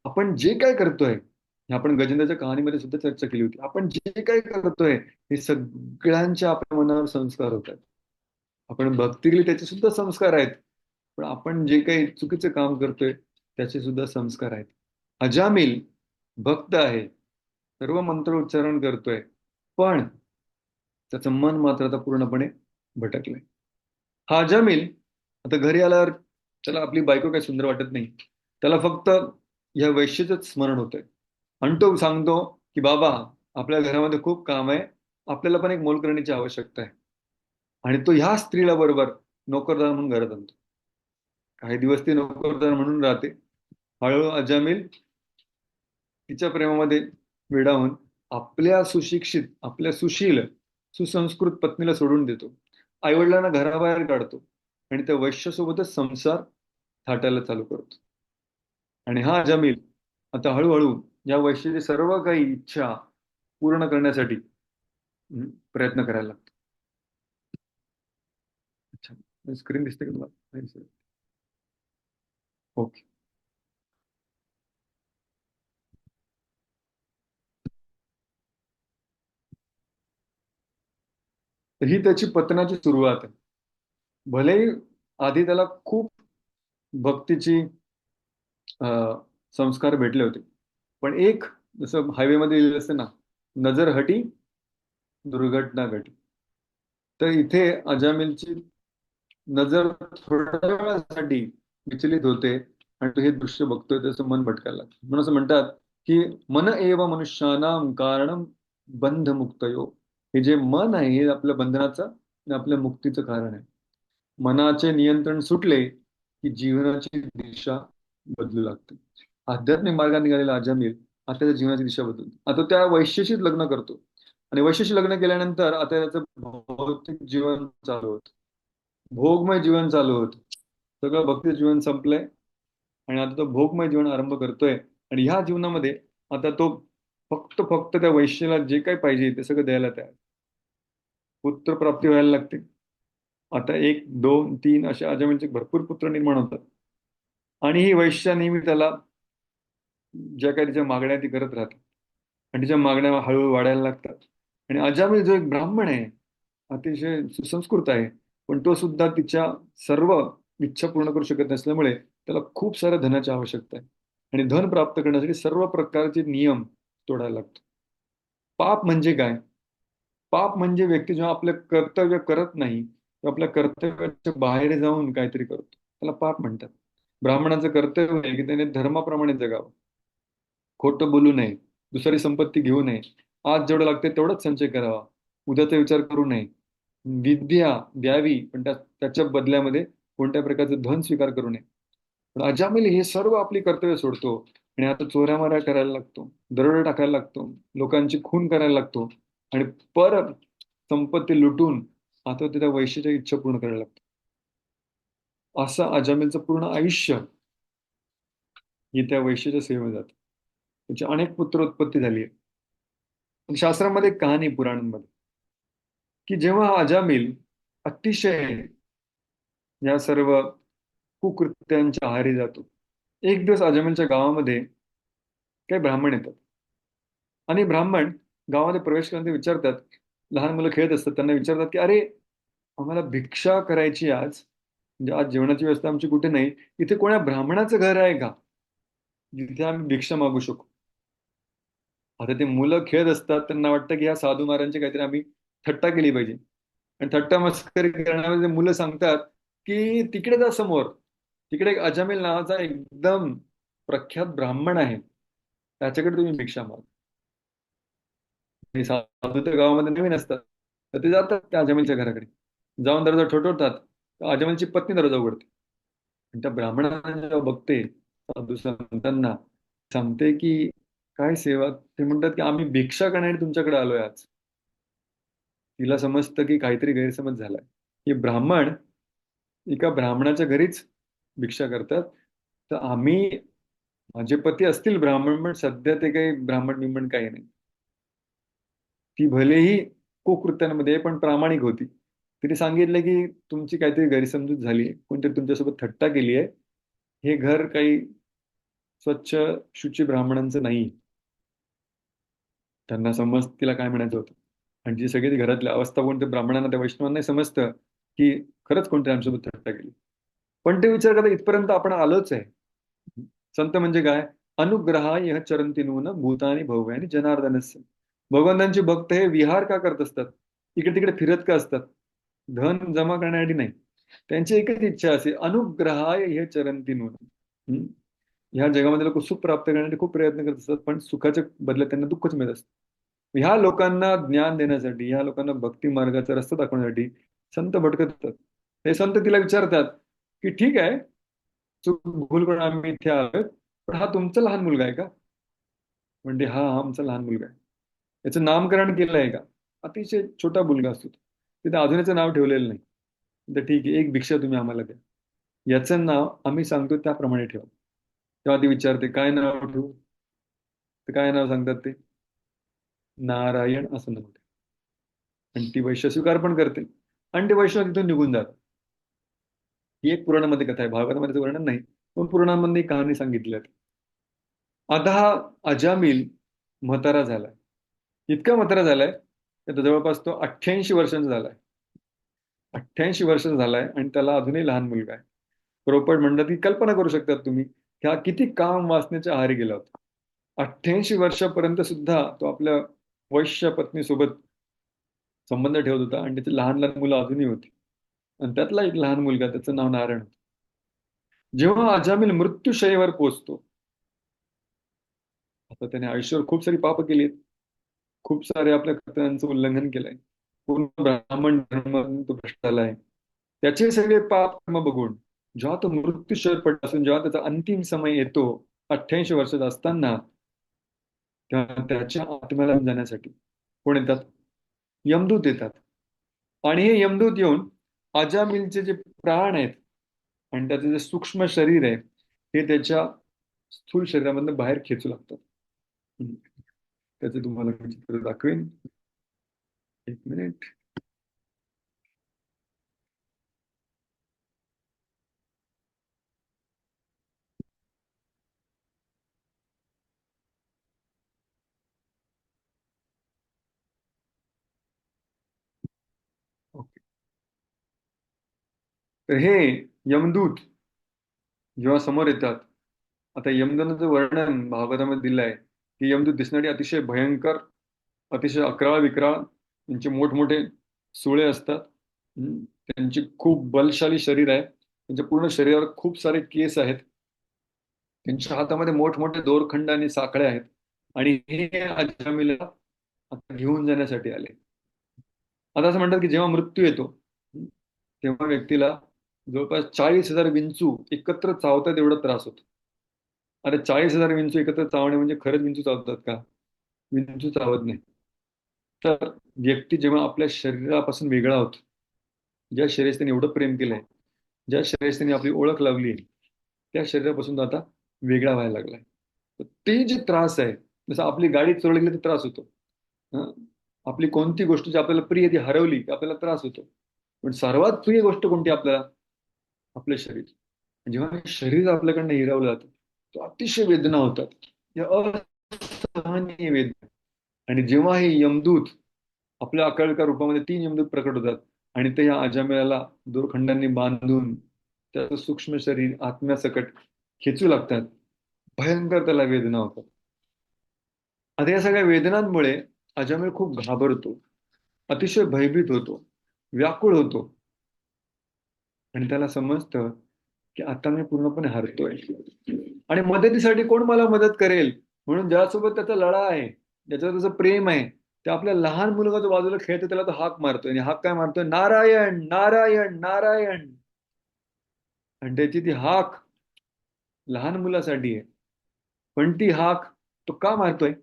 आपण जे काय करतोय, हे आपण गजेंद्रच्या कहाणीमध्ये सुद्धा चर्चा केली होती, आपण जे काय करतोय हे सगळ्यांच्या आपल्या मनावर संस्कार होत आहेत. आपण भक्ती केली त्याचे सुद्धा संस्कार आहेत, पण आपण जे काही चुकीचं काम करतोय त्याचे सुद्धा संस्कार आहेत. अजामिल भक्त आहे, सर्व मंत्र उच्चारण करतोय, पण त्याचं मन मात्र आता पूर्णपणे भटकलंय. हा अजामिल आता घरी आल्यावर त्याला आपली बायको काही सुंदर वाटत नाही, त्याला फक्त या वैश्यच स्मरण होतंय. आणि तो सांगतो की बाबा, आपल्या घरामध्ये खूप काम आहे, आपल्याला पण एक मोलकरणीची आवश्यकता आहे. आणि तो ह्या स्त्रीला बरोबर नोकरदार म्हणून घरात आणतो. काही दिवस ती नोकरदार म्हणून राहते. हळूहळू अजामिल तिच्या प्रेमामध्ये वेडा होऊन आपल्या सुशिक्षित, आपल्या सुशील, सुसंस्कृत पत्नीला सोडून देतो. आईवडिलांना घराबाहेर काढतो आणि त्या वैश्यासोबतच संसार थाटायला चालू करतो. आणि हा अजामिल आता हळूहळू या वैश्याची सर्व काही इच्छा पूर्ण करण्यासाठी प्रयत्न करायला लागतो. अच्छा, स्क्रीन दिसते का तुम्हाला? ओके. तर ही त्याची पतनाची सुरुवात आहे. भलेही आधी त्याला खूप भक्तीची संस्कार भेटले होते, पण एक जसं हायवेमध्ये लिहिलं असतं ना, नजर हटी दुर्घटना घटी. तर इथे अजामिलची नजर थोड्या वेळासाठी विचलित होते आणि तो हे दृश्य बघतोय, त्याचं मन भटकायला लागतं. म्हणून असं म्हणतात की मन एव मनुष्यानां कारणम बंध मुक्तयो. हे जे मन आहे हे आपल्या बंधनाचं आणि आपल्या मुक्तीचं कारण आहे. मनाचे नियंत्रण सुटले की जीवनाची दिशा बदलू लागते. आध्यात्मिक मार्गाने निघालेला अजामिल आता त्याच्या जीवनाची दिशा बदलतो. आता त्या वैश्याशीच लग्न करतो आणि वैश्याशी लग्न केल्यानंतर आता त्याचं भौतिक जीवन चालू होतं, भोगमय जीवन चालू होतं. सगळं भक्ती जीवन संपलंय आणि आता तो भोगमय जीवन आरंभ करतोय. आणि ह्या जीवनामध्ये आता तो फक्त फक्त त्या वैश्याला जे काही पाहिजे ते सगळं द्यायला तयार. पुत्र प्राप्ती व्हायला लागते. आता एक दोन तीन अशा अजामिलचे भरपूर पुत्र निर्माण होतात. आणि ही वैश्या नेहमी त्याला ज्या काही तिच्या मागण्या ती करत राहते आणि तिच्या मागण्या हळूहळू वाढायला लागतात. आणि अजामिल जो एक ब्राह्मण आहे, अतिशय सुसंस्कृत आहे, पण तो सुद्धा तिच्या सर्व इच्छा पूर्ण करू शकत नसल्यामुळे त्याला खूप साऱ्या धनाची आवश्यकता आहे. आणि धन प्राप्त करण्यासाठी सर्व प्रकारचे नियम तोडायला लागतो. पाप म्हणजे काय? पाप म्हणजे व्यक्ती जेव्हा आपलं कर्तव्य करत नाही किंवा आपल्या कर्तव्याच्या बाहेर जाऊन काहीतरी करतो, त्याला पाप म्हणतात. ब्राह्मणाचं कर्तव्य आहे की त्याने धर्माप्रमाणे जगावं, खोटं बोलू नये, दुसरी संपत्ती घेऊ नये, आज जेवढं लागते तेवढंच संचय करावा, उद्याचा विचार करू नये, विद्या द्यावी पण त्याच्या बदल्यामध्ये कोणत्या प्रकारचं धन स्वीकार करू नये. पण अजामिल हे सर्व आपली कर्तव्य सोडतो आणि आता चोऱ्यामाऱ्या करायला लागतो, दरोडे टाकायला लागतो, लोकांची खून करायला लागतो आणि पर संपत्ती लुटून आता त्या वैश्याच्या इच्छा पूर्ण करायला लागतो. असं अजामिलचं पूर्ण आयुष्य ही त्या वैश्याच्या सेवेमध्ये जातं. त्याची अनेक पुत्र उत्पत्ती झाली आहे. पण शास्त्रामध्ये एक कहाणी पुराणांमध्ये की जेव्हा अजामिल अतिशय या सर्व कुकृत्यांच्या आहारी जातो, एक दिवस अजामिलच्या गावामध्ये काही ब्राह्मण येतात आणि ब्राह्मण गावामध्ये प्रवेश करताना विचारतात, लहान मुलं खेळत असतात, त्यांना विचारतात की अरे, आम्हाला भिक्षा करायची आज, म्हणजे आज जेवणाची व्यवस्था आमची कुठे नाही, इथे कोणा ब्राह्मणाचं घर आहे का जिथे आम्ही भिक्षा मागू शकू? आता ते मुलं खेळत असतात, त्यांना वाटतं की ह्या साधू महाराजांची काहीतरी आम्ही थट्टा केली पाहिजे. आणि थट्टा मस्करी करण्यामध्ये मुलं सांगतात की तिकडे जा समोर, तिकडे एक अजामिल नावाचा एकदम प्रख्यात ब्राह्मण आहे, त्याच्याकडे तुम्ही भिक्षा मागा. आणि साधू त्या गावामध्ये नवीन असतात, तर ते जातात त्या अजामिलच्या घराकडे, जाऊन दरवाजा ठोठवतात. तर अजामिलची पत्नी दरवाजा उघडते आणि त्या ब्राह्मणाला जेव्हा बघते, साधू संतांना सांगते की काय सेवा, ते म्हणतात की आम्ही भिक्षा करण्यासाठी तुमच्याकडे आलोय आज. तिला समजतं की काहीतरी गैरसमज झालाय. हे ब्राह्मण एका ब्राह्मणाच्या घरीच भिक्षा करतात. तर आम्ही, माझे पती असतील ब्राह्मण, पण सध्या ते काही ब्राह्मण बिम्मण काही नाही. ती भलेही कुकृत्यांमध्ये पण प्रामाणिक होती. तिने सांगितलं की तुमची काहीतरी गैरसमजूत झाली, कोणतरी तुमच्यासोबत थट्टा केली आहे, हे घर काही स्वच्छ शुची ब्राह्मणांचं नाही. त्यांना समज तिला काय म्हणायचं होतं. आणि जी सगळी घरातली अवस्था कोण ते ब्राह्मणांना, त्या वैष्णवांना समजतं की खरंच कोणतरी आमच्यासोबत थट्टा केली. पण ते विचार करता इथपर्यंत आपण आलोच आहे. संत म्हणजे काय? अनुग्रहा यह चरंती नून भूतानी भव्यानी जनार्दनस्य. भगवंतांची भक्त हे विहार का करत असतात, इकडे तिकडे फिरत का असतात? धन जमा करण्यासाठी नाही, त्यांची एकच इच्छा असे, अनुग्रहाय हे चरंती नून. हम्म? ह्या जगामध्ये लोक सुख प्राप्त करण्यासाठी खूप प्रयत्न करत असतात, पण सुखाच्या बदल्यात त्यांना दुःखच मिळत असतं. ह्या लोकांना ज्ञान देण्यासाठी, ह्या लोकांना भक्ती मार्गाचा रस्ता दाखवण्यासाठी संत भटकत असतात. हे संत तिला विचारतात की ठीक आहे, चूक भूल करून आम्ही इथे आलोय, पण हा तुमचा लहान मुलगा आहे का? म्हणजे हा हा आमचा लहान मुलगा आहे. याचं नामकरण केलं आहे का? अतिशय छोटा मुलगा असतो तो. तिथे अजून याचं नाव ठेवलेलं नाही. तर ठीक आहे, एक भिक्षा तुम्ही आम्हाला द्या, याचं नाव आम्ही सांगतो त्याप्रमाणे ठेवा. तेव्हा ती विचारते काय नाव ठेवू? तर काय नाव सांगतात ते? नारायण असं नाव ठेवा. आणि ती वैश्य स्वीकार पण करते, आणि ते वैश्य तिथून निघून जातात. ही एक पुराणामध्ये कथा आहे, भागवतामध्ये त्याचं वर्णन नाही, पण पुराणामध्ये एक कहाणी सांगितली आहे. आता हा अजामिल म्हातारा झालाय, इतका म्हातारा झालाय की आता जवळपास तो 88 वर्षांचा झालाय. 88 वर्षाचा झालाय आणि त्याला अजूनही लहान मुलगा आहे. प्रोपट म्हणतात की कल्पना करू शकतात तुम्ही की हा किती काम वासनेच्या आहारी गेला होता. 88 वर्षापर्यंत सुद्धा तो आपल्या वैश्य पत्नीसोबत संबंध ठेवत होता, आणि त्याची लहान लहान मुलं अजूनही होती, आणि त्यातला एक लहान मुलगा, त्याचं नाव नारायण होतं. जेव्हा अजामिल मृत्यूशय्येवर पोहोचतो, आता त्याने आयुष्यावर खूप सारी पाप केली आहेत, खूप सारे आपल्या कर्तव्यांचं उल्लंघन केलंय, पूर्ण ब्राह्मण धर्म तो भ्रष्ट झालाय. त्याचे सगळे पाप कर्म बघून जेव्हा तो मृत्यूशय्येवर पडला असून जेव्हा त्याचा अंतिम समय येतो 88 वर्षाचा असताना, तेव्हा त्याच्या आत्म्याला जाण्यासाठी कोण येतात? यमदूत येतात. आणि हे यमदूत येऊन अजामिलचे जे प्राण आहेत आणि त्याचं जे सूक्ष्म शरीर आहे, हे त्याच्या स्थूल शरीरामधनं बाहेर खेचू लागतात. त्याचे तुम्हाला मी चित्र दाखवेन, एक मिनिट. ओके. तर हे यमदूत जेव्हा समोर येतात, आता यमदूताचं वर्णन भागवतामध्ये दिलं आहे की यमदूत दिसणारी अतिशय भयंकर, अतिशय अकराळ विक्राळ, त्यांचे मोठमोठे सुळे असतात. त्यांची खूप बलशाली शरीर आहे, त्यांच्या पूर्ण शरीरावर खूप सारे केस आहेत, त्यांच्या हातामध्ये मोठमोठे दोरखंड आणि साखळ्या आहेत, आणि हे अजामिलला आता घेऊन जाण्यासाठी आले. आता असं म्हणतात की जेव्हा मृत्यू येतो, तेव्हा व्यक्तीला जवळपास 40,000 विंचू एकत्र चावतात एवढा त्रास होतो. अरे 40,000 विंचू एकत्र चावणे म्हणजे खरंच विंचू चावतात का? विंचू चावत नाही. तर व्यक्ती जेव्हा आपल्या शरीरापासून वेगळा होतो, ज्या शरीरास त्यांनी एवढं प्रेम केलंय, ज्या शरीरास त्यांनी आपली ओळख लावली आहे, त्या शरीरापासून तो आता वेगळा व्हायला लागलाय. तर ते जे त्रास आहे, जसं आपली गाडी चोरली गेली तर त्रास होतो. हं? आपली कोणती गोष्ट जी आपल्याला प्रिय ती हरवली की आपल्याला त्रास होतो. पण सर्वात प्रिय गोष्ट कोणती आपल्याला? आपलं शरीर. जेव्हा हे शरीर आपल्याकडनं हिरावलं जातं, तो अतिशय वेदना होतात, या असहनीय वेदना. आणि जेव्हा हे यमदूत आपल्या अकाळविकार रूपामध्ये 3 यमदूत प्रकट होतात, आणि ते या अजामिळाला दोरखंडांनी बांधून त्याचं सूक्ष्म शरीर आत्म्यासकट खेचू लागतात, भयंकर त्याला वेदना होतात. आता या सगळ्या वेदनांमुळे अजामिळ खूप घाबरतो, अतिशय भयभीत होतो, व्याकुळ होतो, आणि त्याला समजतं की आता मी पूर्णपणे हरतोय, आणि मदतीसाठी कोण मला मदत करेल? म्हणून ज्यासोबत त्याचा लढा आहे, ज्याच्यावर त्याचं प्रेम आहे, ते आपल्या लहान मुलगा जो बाजूला खेळतो त्याला तो हाक मारतोय, आणि हाक काय मारतोय? नारायण नारायण नारायण. आणि त्याची ती हाक लहान मुलासाठी आहे, पण ती हाक तो का मारतोय?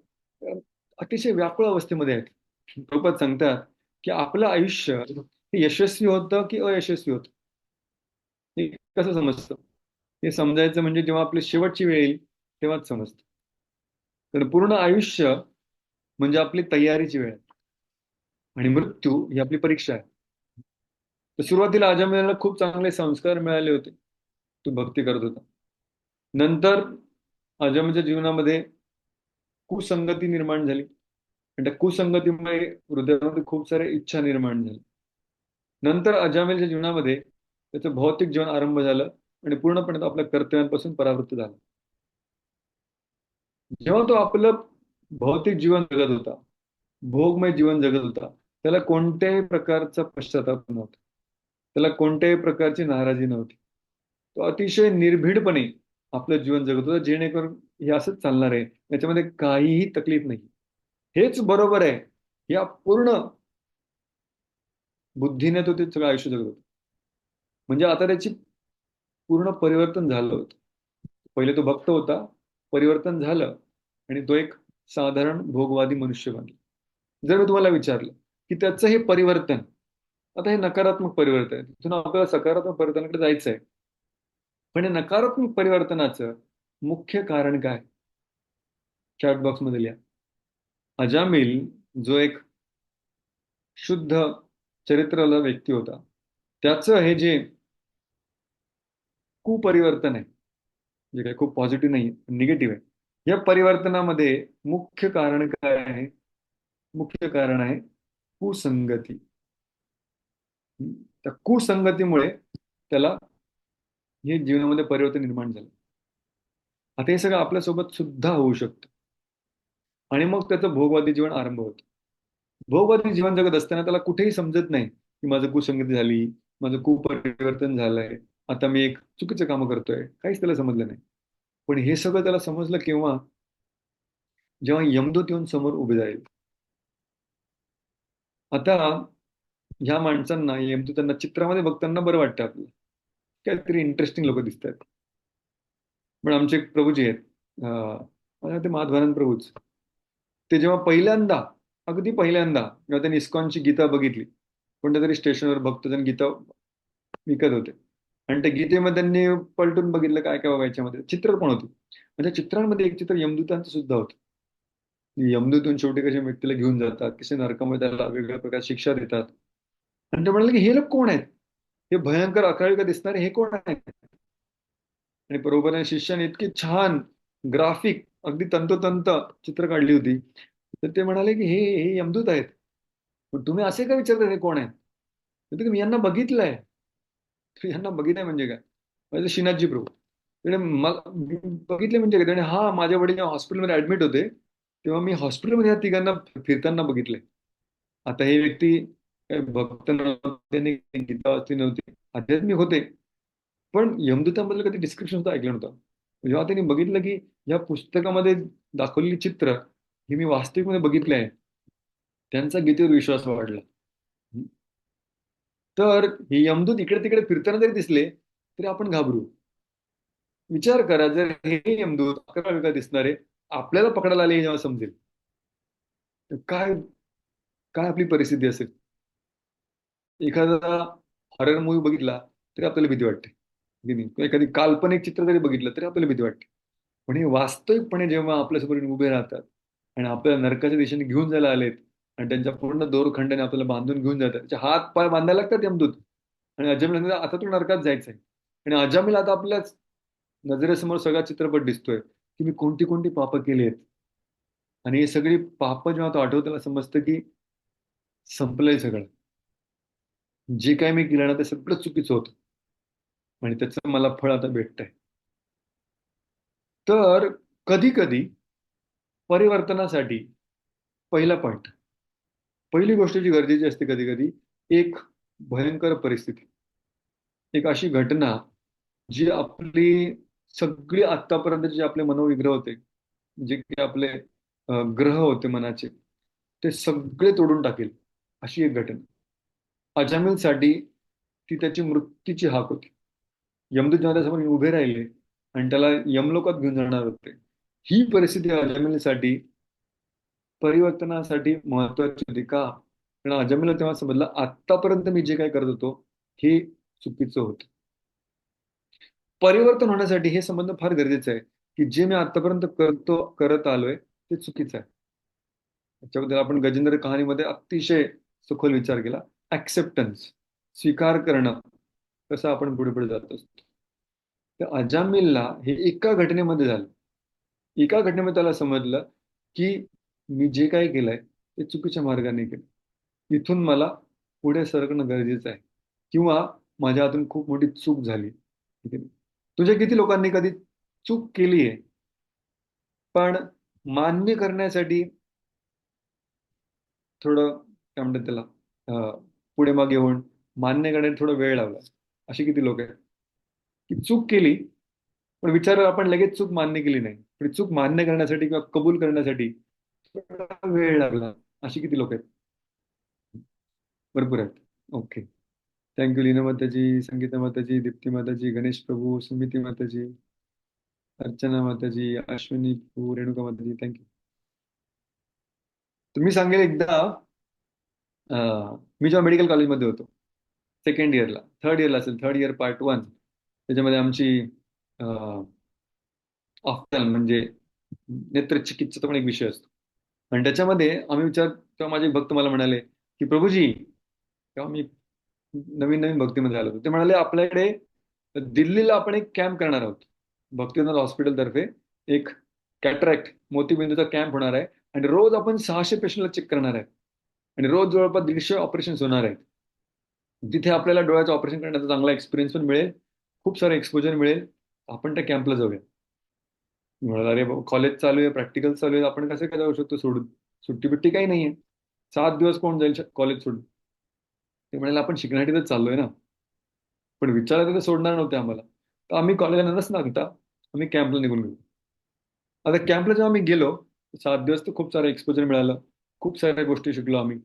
अतिशय व्याकुळ अवस्थेमध्ये आहेत. प्रभुपाद सांगतात की आपलं आयुष्य हे यशस्वी होतं की अयशस्वी होतं, हे कसं समजतं? हे समजायचं म्हणजे जेव्हा आपली शेवटची वेळ येईल तेव्हाच समजतं. तर पूर्ण आयुष्य म्हणजे आपली तयारीची वेळ आहे, आणि मृत्यू ही आपली परीक्षा आहे. तर सुरुवातीला अजामिळाला खूप चांगले संस्कार मिळाले होते, तो भक्ती करत होता. नंतर अजामिळच्या जीवनामध्ये कुसंगती निर्माण झाली, आणि त्या कुसंगतीमुळे हृदयामध्ये खूप साऱ्या इच्छा निर्माण झाल्या. नंतर अजामिलच्या जीवनामध्ये त्याचं भौतिक जीवन आरंभ झालं, आणि पूर्णपणे तो आपल्या कर्तव्यांपासून परावृत्त झाला. जेव्हा तो आपलं भौतिक जीवन जगत होता, भोगमय जीवन जगत होता, त्याला कोणत्याही प्रकारचा पश्चाताप नव्हता. त्याला कोणत्याही प्रकारची नाराजी नव्हती. तो अतिशय निर्भीडपणे आपलं जीवन जगत होता, जेणेकरून हे असंच चालणार आहे, याच्यामध्ये काहीही तकलीफ नाही, हेच बरोबर आहे, या पूर्ण बुद्धीने तो ते सगळं आयुष्य जगत होता. म्हणजे आता त्याची पूर्ण परिवर्तन झालं होतं. पहिले तो भक्त होता, परिवर्तन झालं आणि तो एक साधारण भोगवादी मनुष्य बनला. जर मी तुम्हाला विचारलं की त्याचं हे परिवर्तन, आता हे नकारात्मक परिवर्तन आहे, तिथून आपल्याला सकारात्मक परिवर्तनाकडे जायचं आहे, पण हे नकारात्मक परिवर्तनाचं मुख्य कारण काय? चॅट बॉक्समध्ये लिहा. अजामिल जो एक शुद्ध चरित्राला व्यक्ती होता, त्याचं हे जे कुपरिवर्तन आहे, जे काही खूप पॉझिटिव्ह नाही, निगेटिव्ह आहे, या परिवर्तनामध्ये मुख्य कारण काय आहे? मुख्य कारण आहे कुसंगती. त्या कुसंगतीमुळे त्याला हे जीवनामध्ये परिवर्तन निर्माण झालं. आता हे सगळं आपल्यासोबत सुद्धा होऊ शकतं. आणि मग त्याचं भोगवादी जीवन आरंभ होतं. भोगवादी जीवन जगत असताना त्याला कुठेही समजत नाही की माझं कुसंगती झाली, माझं कुपरिवर्तन झालंय, आता मी एक चुकीचं काम करतोय, काहीच त्याला समजलं नाही. पण हे सगळं त्याला समजलं केव्हा? जेव्हा यमदूत येऊन समोर उभे जाईल. आता ह्या माणसांना, यमदूतांना चित्रामध्ये बघताना बरं वाटतं आपल्याला, काहीतरी इंटरेस्टिंग लोक दिसतात. पण आमचे एक प्रभूजी आहेत, मला वाटतं माधवानंद प्रभूच, ते जेव्हा पहिल्यांदा, अगदी पहिल्यांदा जेव्हा त्यांनी इस्कॉनची गीता बघितली, कोणत्या तरी स्टेशनवर भक्तजन गीता विकत होते, आणि त्या गीतेमध्ये त्यांनी पलटून बघितलं काय काय बघायच्या मध्ये चित्र पण होती. म्हणजे चित्रांमध्ये एक चित्र यमदूतांचं सुद्धा होतं. यमदूतून शेवटी कसे व्यक्तीला घेऊन जातात, कसे नरकामध्ये त्याला वेगवेगळ्या प्रकार शिक्षा देतात. आणि ते म्हणाले की हे लोक कोण आहेत? हे भयंकर अकाळी दिसणारे हे कोण आहेत? आणि बरोबर शिष्याने इतकी छान ग्राफिक, अगदी तंतोतंत चित्र काढली होती. तर ते म्हणाले की हे हे यमदूत आहेत. पण तुम्ही असे का विचारता हे कोण आहेत? तर मी यांना बघितलंय. यांना बघितलंय म्हणजे काय? म्हणजे श्रीनाथजी प्रभू. त्याने मला मी बघितले म्हणजे काय? त्याने हा, माझ्या वडील जेव्हा हॉस्पिटलमध्ये ऍडमिट होते, तेव्हा मी हॉस्पिटलमध्ये या तिघांना फिरताना बघितले. आता हे व्यक्ती काही भक्त नव्हते, गीता वाचली नव्हती, आध्यात्मिक होते, पण यमदूतांबद्दल कधी डिस्क्रिप्शन सुद्धा ऐकलं नव्हतं. जेव्हा त्यांनी बघितलं की या पुस्तकामध्ये दाखवलेली चित्र ही मी वास्तविकमध्ये बघितले आहे, त्यांचा गीतेवर विश्वास वाढला. तर हे यमदूत इकडे तिकडे फिरताना जरी दिसले तरी आपण घाबरू. विचार करा, जर हे यमदूत अकरा वेगळा दिसणारे आपल्याला पकडायला आले जेव्हा समजेल, तर काय काय आपली परिस्थिती असेल? एखादा हॉरर मूवी बघितला तरी आपल्याला भीती वाटते की नाही, किंवा एखादी काल्पनिक चित्र जरी बघितलं तरी आपल्याला भीती वाटते. पण हे वास्तविकपणे जेव्हा आपल्यासमोर येऊन उभे राहतात आणि आपल्याला नरकाच्या दिशेने घेऊन जायला आलेत, आणि त्यांच्या पूर्ण दोरखंडाने आपल्याला बांधून घेऊन जातात, त्याचे हात पाय बांधायला लागतात यमदूत, आणि अजामिल आता तू नरकात जायचंय. आणि अजामिल आता आपल्याच नजरेसमोर सगळा चित्रपट दिसतोय की मी कोणती कोणती पापं केली आहेत. आणि ही सगळी पापं जेव्हा तो आठवतो त्याला समजतं की संपलंय सगळं, जे काय मी केलं ना ते सगळं चुकीचं होतं, आणि त्याचं मला फळ आता भेटतंय. तर कधी कधी परिवर्तनासाठी पहिला पॉइंट, पहिली गोष्ट जी गरजेची असते कधी कधी, एक भयंकर परिस्थिती, एक अशी घटना जी आपली सगळी आतापर्यंत जे आपले मनोविग्रह होते, जे काही आपले ग्रह होते मनाचे, ते सगळे तोडून टाकेल अशी एक घटना. अजामिलसाठी ती त्याची मृत्यूची हाक होती. यमदूत जेव्हा त्यासमोर उभे राहिले आणि त्याला यमलोकात घेऊन जाणार होते, ही परिस्थिती अजामिलसाठी परिवर्तनासाठी महत्वाची होती. का? कारण अजामिलला तेव्हा समजलं आतापर्यंत मी जे काही करत होतो हे चुकीचं होतं. परिवर्तन होण्यासाठी हे समजणं फार गरजेचं आहे की जे मी आतापर्यंत करत आलोय ते चुकीचं आहे. त्याच्याबद्दल आपण गजेंद्र कहाणीमध्ये अतिशय सखोल विचार केला. ऍक्सेप्टन्स, स्वीकार करणं, कसं आपण पुढे पुढे जात असतो. तर अजामिलला हे एका घटनेमध्ये झालं. एका घटनेमध्ये त्याला समजलं की मी जे काही केलंय ते चुकीच्या मार्गाने केलं, इथून मला पुढे सरकणं गरजेचं आहे, किंवा माझ्या हातून खूप मोठी चूक झाली. ठीक आहे? तुझ्या किती लोकांनी कधी चूक केली आहे, पण मान्य करण्यासाठी थोडं काय म्हणतात त्याला, पुढे मागे होऊन मान्य करण्यात थोडा वेळ लावला. अशी किती लोक आहेत की चूक केली, पण विचार आपण लगेच चूक मान्य केली नाही, पण चूक मान्य करण्यासाठी किंवा कबूल करण्यासाठी थोडा वेळ लागला. अशी किती लोक आहेत? भरपूर आहेत. ओके. थँक्यू लीना माताजी, संगीता माताजी, दीप्ती माताजी, गणेश प्रभू, सुमिती माताजी, अर्चना माताजी, अश्विनी पू, रेणुका माताजी, थँक्यू. तुम्ही सांगेल एकदा, मी जेव्हा मेडिकल कॉलेजमध्ये होतो, सेकंड इयरला, थर्ड इयरला असेल, थर्ड इयर पार्ट 1, त्याच्यामध्ये आमची ऑफ्थॅल्म म्हणजे नेत्रचिकित्साचा पण एक विषय असतो. आणि त्याच्यामध्ये आम्ही तेव्हा माझे भक्त मला म्हणाले की प्रभूजी, तेव्हा मी नवीन नवीन भक्तीमध्ये आलो होतो, ते म्हणाले आपल्याकडे दिल्लीला आपण एक कॅम्प करणार आहोत, भक्तिनाथ हॉस्पिटल तर्फे एक कॅटरॅक्ट मोतीबिंदूचा कॅम्प होणार आहे, आणि रोज आपण 600 पेशंटला चेक करणार आहे, आणि रोज जवळपास 150 ऑपरेशन होणार आहेत. तिथे आपल्याला डोळ्याचं ऑपरेशन करण्याचा चांगला एक्सपिरियन्स पण मिळेल, खूप सारं एक्सपोजर मिळेल. आपण त्या कॅम्पला जाऊया. म्हणाला अरे कॉलेज चालू आहे, प्रॅक्टिकल चालू आहे, आपण कसं काय जाऊ शकतो सोडून? सुट्टी बिट्टी काही नाहीये, 7 दिवस कोण जाईल कॉलेज सोडून? ते म्हणाले आपण शिकण्यासाठी तर चाललोय ना. पण विचारायला तर सोडणार नव्हते आम्हाला, तर आम्ही कॉलेजला न सांगता आम्ही कॅम्पला निघून गेलो. आता कॅम्पला जेव्हा आम्ही गेलो, 7 दिवस तर खूप सारं एक्सपोजर मिळालं, खूप साऱ्या गोष्टी शिकलो आम्ही,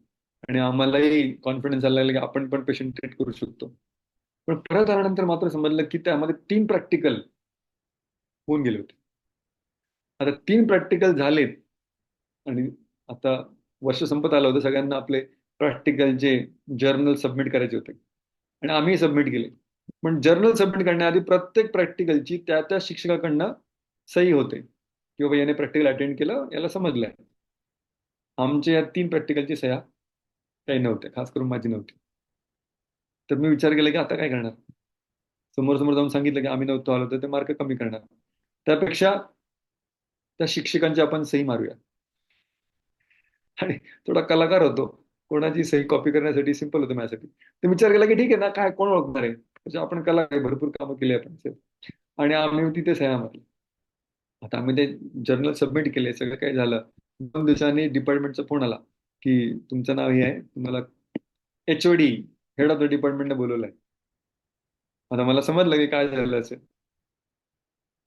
आणि आम्हालाही कॉन्फिडन्स आला की आपण पण पेशंट ट्रीट करू शकतो. पण परत आल्यानंतर मात्र समजलं की त्यामध्ये 3 प्रॅक्टिकल होऊन गेले होते. आता 3 प्रॅक्टिकल झालेत, आणि आता वर्ष संपत आलं होतं, सगळ्यांना आपले प्रॅक्टिकलचे जर्नल सबमिट करायचे होते, आणि आम्ही सबमिट केले. पण जर्नल सबमिट करण्याआधी प्रत्येक प्रॅक्टिकलची त्या त्या शिक्षकाकडनं सही होते की बाबा याने प्रॅक्टिकल अटेंड केलं, याला समजलंय. आमच्या या 3 प्रॅक्टिकलची सह्या काही नव्हत्या, खास करून माझी नव्हती. तर मी विचार केला की आता काय करणार. समोर समोर जाऊन सांगितलं की आम्ही नव्हतो आलो, तर ते मार्क कमी करणार. त्यापेक्षा त्या शिक्षकांची आपण सही मारूया. आणि थोडा कलाकार होतो, कोणाची सही कॉपी करण्यासाठी सिंपल होतं माझ्यासाठी. तर विचार केला की ठीक आहे ना, काय कोण ओळखणार आहे, म्हणजे आपण कलाकार आहे, भरपूर कामं केली आपण. आणि आम्ही तिथे सह्या मारली. आता आम्ही ते जर्नल सबमिट केले, सगळं काही झालं. 2 दिवसांनी डिपार्टमेंटचा फोन आला की तुमचं नाव हे आहे, तुम्हाला HOD, हेड ऑफ द डिपार्टमेंटने बोलवलंय. आता मला समजलं की काय झालं असेल.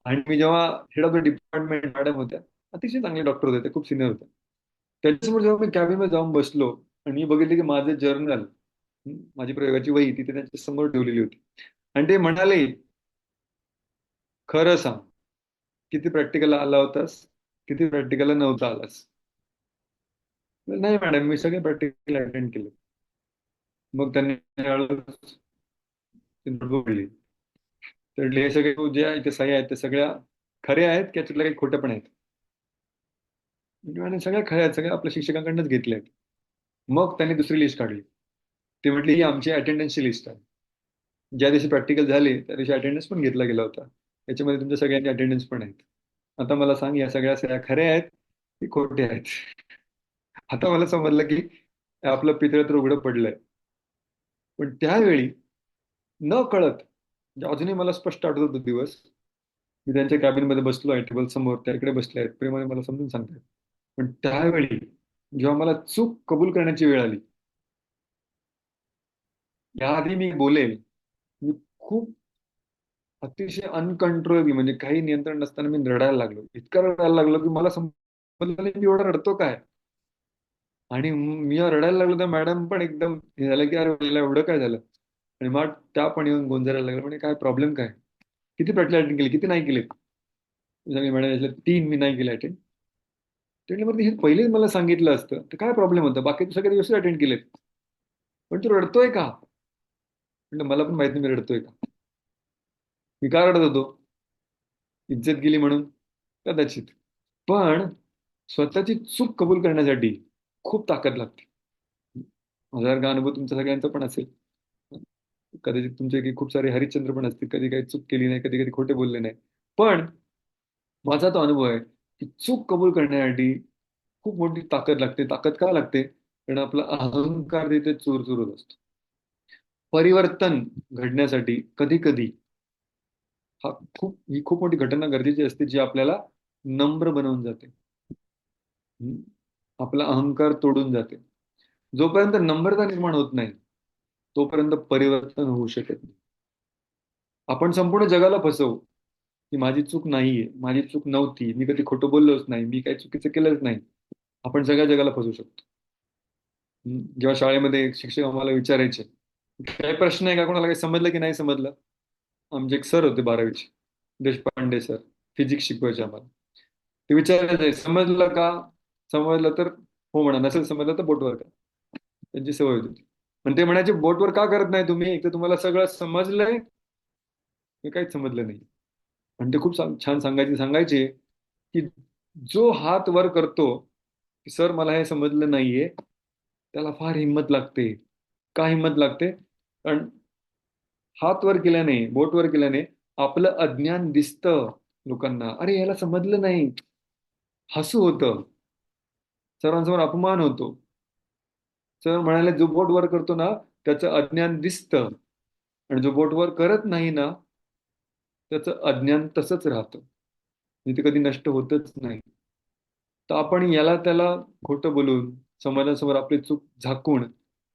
आणि मी जेव्हा head of the department madam होत्या, अतिशय चांगले डॉक्टर होते, ते खूप सिनियर होते. त्यांच्यासमोर जेव्हा मी कॅबिनमध्ये जाऊन बसलो आणि मी बघितले की माझे जर्नल, माझी प्रयोगाची वही तिथे त्यांच्या समोर ठेवलेली होती, आणि ते म्हणाले खरं सांग, किती प्रॅक्टिकल आला होतास, किती प्रॅक्टिकल नव्हता आलास? नाही मॅडम, मी सगळे प्रॅक्टिकल अटेंड केले. मग त्यांनी हळूहळू ती नोटबुक काढली. तर हे सगळे जे आहे ते सह्या आहेत, ते सगळ्या खऱ्या आहेत की त्याच्यातल्या काही खोट्या पण आहेत? आणि सगळ्या खऱ्या आहेत, सगळ्या आपल्या शिक्षकांकडूनच घेतल्या आहेत. मग त्यांनी दुसरी लिस्ट काढली. ते म्हटली ही आमची अटेंडन्सची लिस्ट आहे, ज्या दिवशी प्रॅक्टिकल झाले त्या दिवशी अटेंडन्स पण घेतला गेला होता, त्याच्यामध्ये तुमच्या सगळ्यांची अटेंडन्स पण आहेत. आता मला सांग, या सगळ्या सह्या खऱ्या आहेत की खोट्या आहेत? आता मला समजलं की आपलं पितळ तर उघडं पडलंय. पण त्यावेळी न कळत, म्हणजे अजूनही मला स्पष्ट आठवतो तो दिवस, मी त्यांच्या कॅबिनमध्ये बसलो आहे, टेबल समोर त्या इकडे बसले आहेत, प्रेमाने मला समजून सांगतात. पण त्यावेळी जेव्हा मला चूक कबूल करण्याची वेळ आली, याआधी मी बोलेल, मी खूप अतिशय अनकंट्रोलेबल, म्हणजे काही नियंत्रण नसताना मी रडायला लागलो, इतका रडायला लागलो की मला समजलं नाही मी एवढा रडतो काय. आणि मी जेव्हा रडायला लागलो तर मॅडम पण एकदम हे झालं की अरे याला एवढं काय झालं. आणि मग त्या पण येऊन गोंजारायला लागलं, म्हणजे काय प्रॉब्लेम काय, किती प्रॅक्टिकल अटेंड केली, किती नाही केले? सांगितलं मॅडम याच्यात 3 मी नाही केले अटेंड. ते म्हटलं हे पहिलेच मला सांगितलं असतं तर काय प्रॉब्लेम होता, बाकी तू सगळे दिवस अटेंड केलेत, पण तू रडतोय का? म्हटलं मला पण माहित नाही मी रडतोय का. मी का रडत होतो? इज्जत गेली म्हणून? कदाचित. पण स्वतःची चूक कबूल करण्यासाठी खूप ताकद लागते. हजार का अनुभव तुमच्या सगळ्यांचा पण असेल. कदाचित तुमचे की खूप सारे हरिश्चंद्र पण असतील, कधी काही चूक केली नाही, कधी कधी खोटे बोलले नाही. पण माझा तो अनुभव आहे की चूक कबूल करण्यासाठी खूप मोठी ताकद लागते. ताकद का लागते? कारण आपला अहंकार तिथे चूर चूर होत असतो. परिवर्तन घडण्यासाठी कधी कधी ही खूप मोठी घटना गरजेची असते, जी आपल्याला नम्र बनवून जाते. आपला अहंकार तोडून जाते. जोपर्यंत नम्रता निर्माण होत नाही, तोपर्यंत परिवर्तन होऊ शकत नाही. आपण संपूर्ण जगाला फसवू की माझी चूक नाहीये, माझी चूक नव्हती, मी कधी खोटं बोललोच नाही, मी काही चुकीचं केलंच नाही. आपण सगळ्या जगाला फसवू शकतो. जेव्हा शाळेमध्ये शिक्षक आम्हाला विचारायचे, काही प्रश्न आहे का, कोणाला काही समजलं की नाही समजलं? आमचे एक सर होते 12वीचे, देशपांडे सर, फिजिक्स शिकवायचे आम्हाला. ते विचारायचे, समजलं का? समजलं तर हो म्हणा, नसेल समजलं तर बोटवर करा. त्यांची सवय होती. आणि ते म्हणायचे, बोटवर का करत नाही तुम्ही? एक तर तुम्हाला सगळं समजलंय, हे काहीच समजलं नाही. आणि ते खूप छान सांगायचे की जो हात वर करतो की सर मला हे समजलं नाहीये, त्याला फार हिंमत लागते. का हिंमत लागते? कारण हात वर केल्याने, बोट वर केल्याने आपलं अज्ञान दिसतं लोकांना. अरे याला समजलं नाही, हसू होतं, सर्वांसमोर अपमान होतो. सर म्हणाले, जो बोट वर करतो ना त्याचं अज्ञान दिसतं, आणि जो बोट वर करत नाही ना त्याचं अज्ञान तसंच राहतं, म्हणजे ते कधी नष्ट होतच नाही. तर आपण याला त्याला खोटं बोलून, समाजासमोर आपली चूक झाकून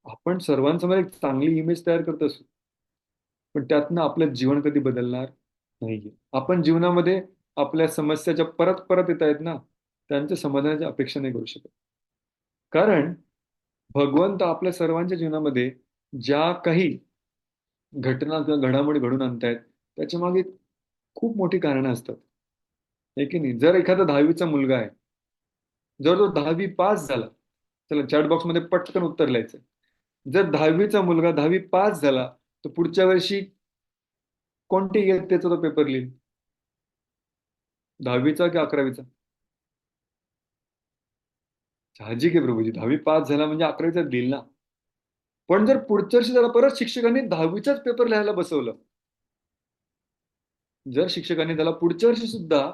आपण सर्वांसमोर एक चांगली इमेज तयार करत असू, पण त्यातनं आपलं जीवन कधी बदलणार नाहीये. आपण जीवनामध्ये आपल्या समस्या ज्या परत परत येत आहेत ना, त्यांच्या समाधानाची अपेक्षा नाही करू शकत. कारण भगवंत आपल्या सर्वांच्या जीवनामध्ये ज्या काही घटना किंवा घडामोडी घडून आणतायत, त्याच्या मागे खूप मोठी कारणं असतात, आहे की नाही? जर एखादा 10वीचा मुलगा आहे, जर तो 10वी पास झाला, चला चॅट बॉक्समध्ये पटकन उत्तर लिहायचं. जर 10वीचा मुलगा 10वी पास झाला, तर पुढच्या वर्षी कोणत्या इयत्तेचा तो पेपर लिहिल? 10वीचा की 11वीचा? साहजिक आहे प्रभूजी, 10वी पास झाला म्हणजे 11वीचा लिहिल ना. पण जर पुढच्या वर्षी त्याला परत शिक्षकांनी 10वीचाच पेपर लिहायला बसवलं, जर शिक्षकांनी त्याला पुढच्या वर्षी सुद्धा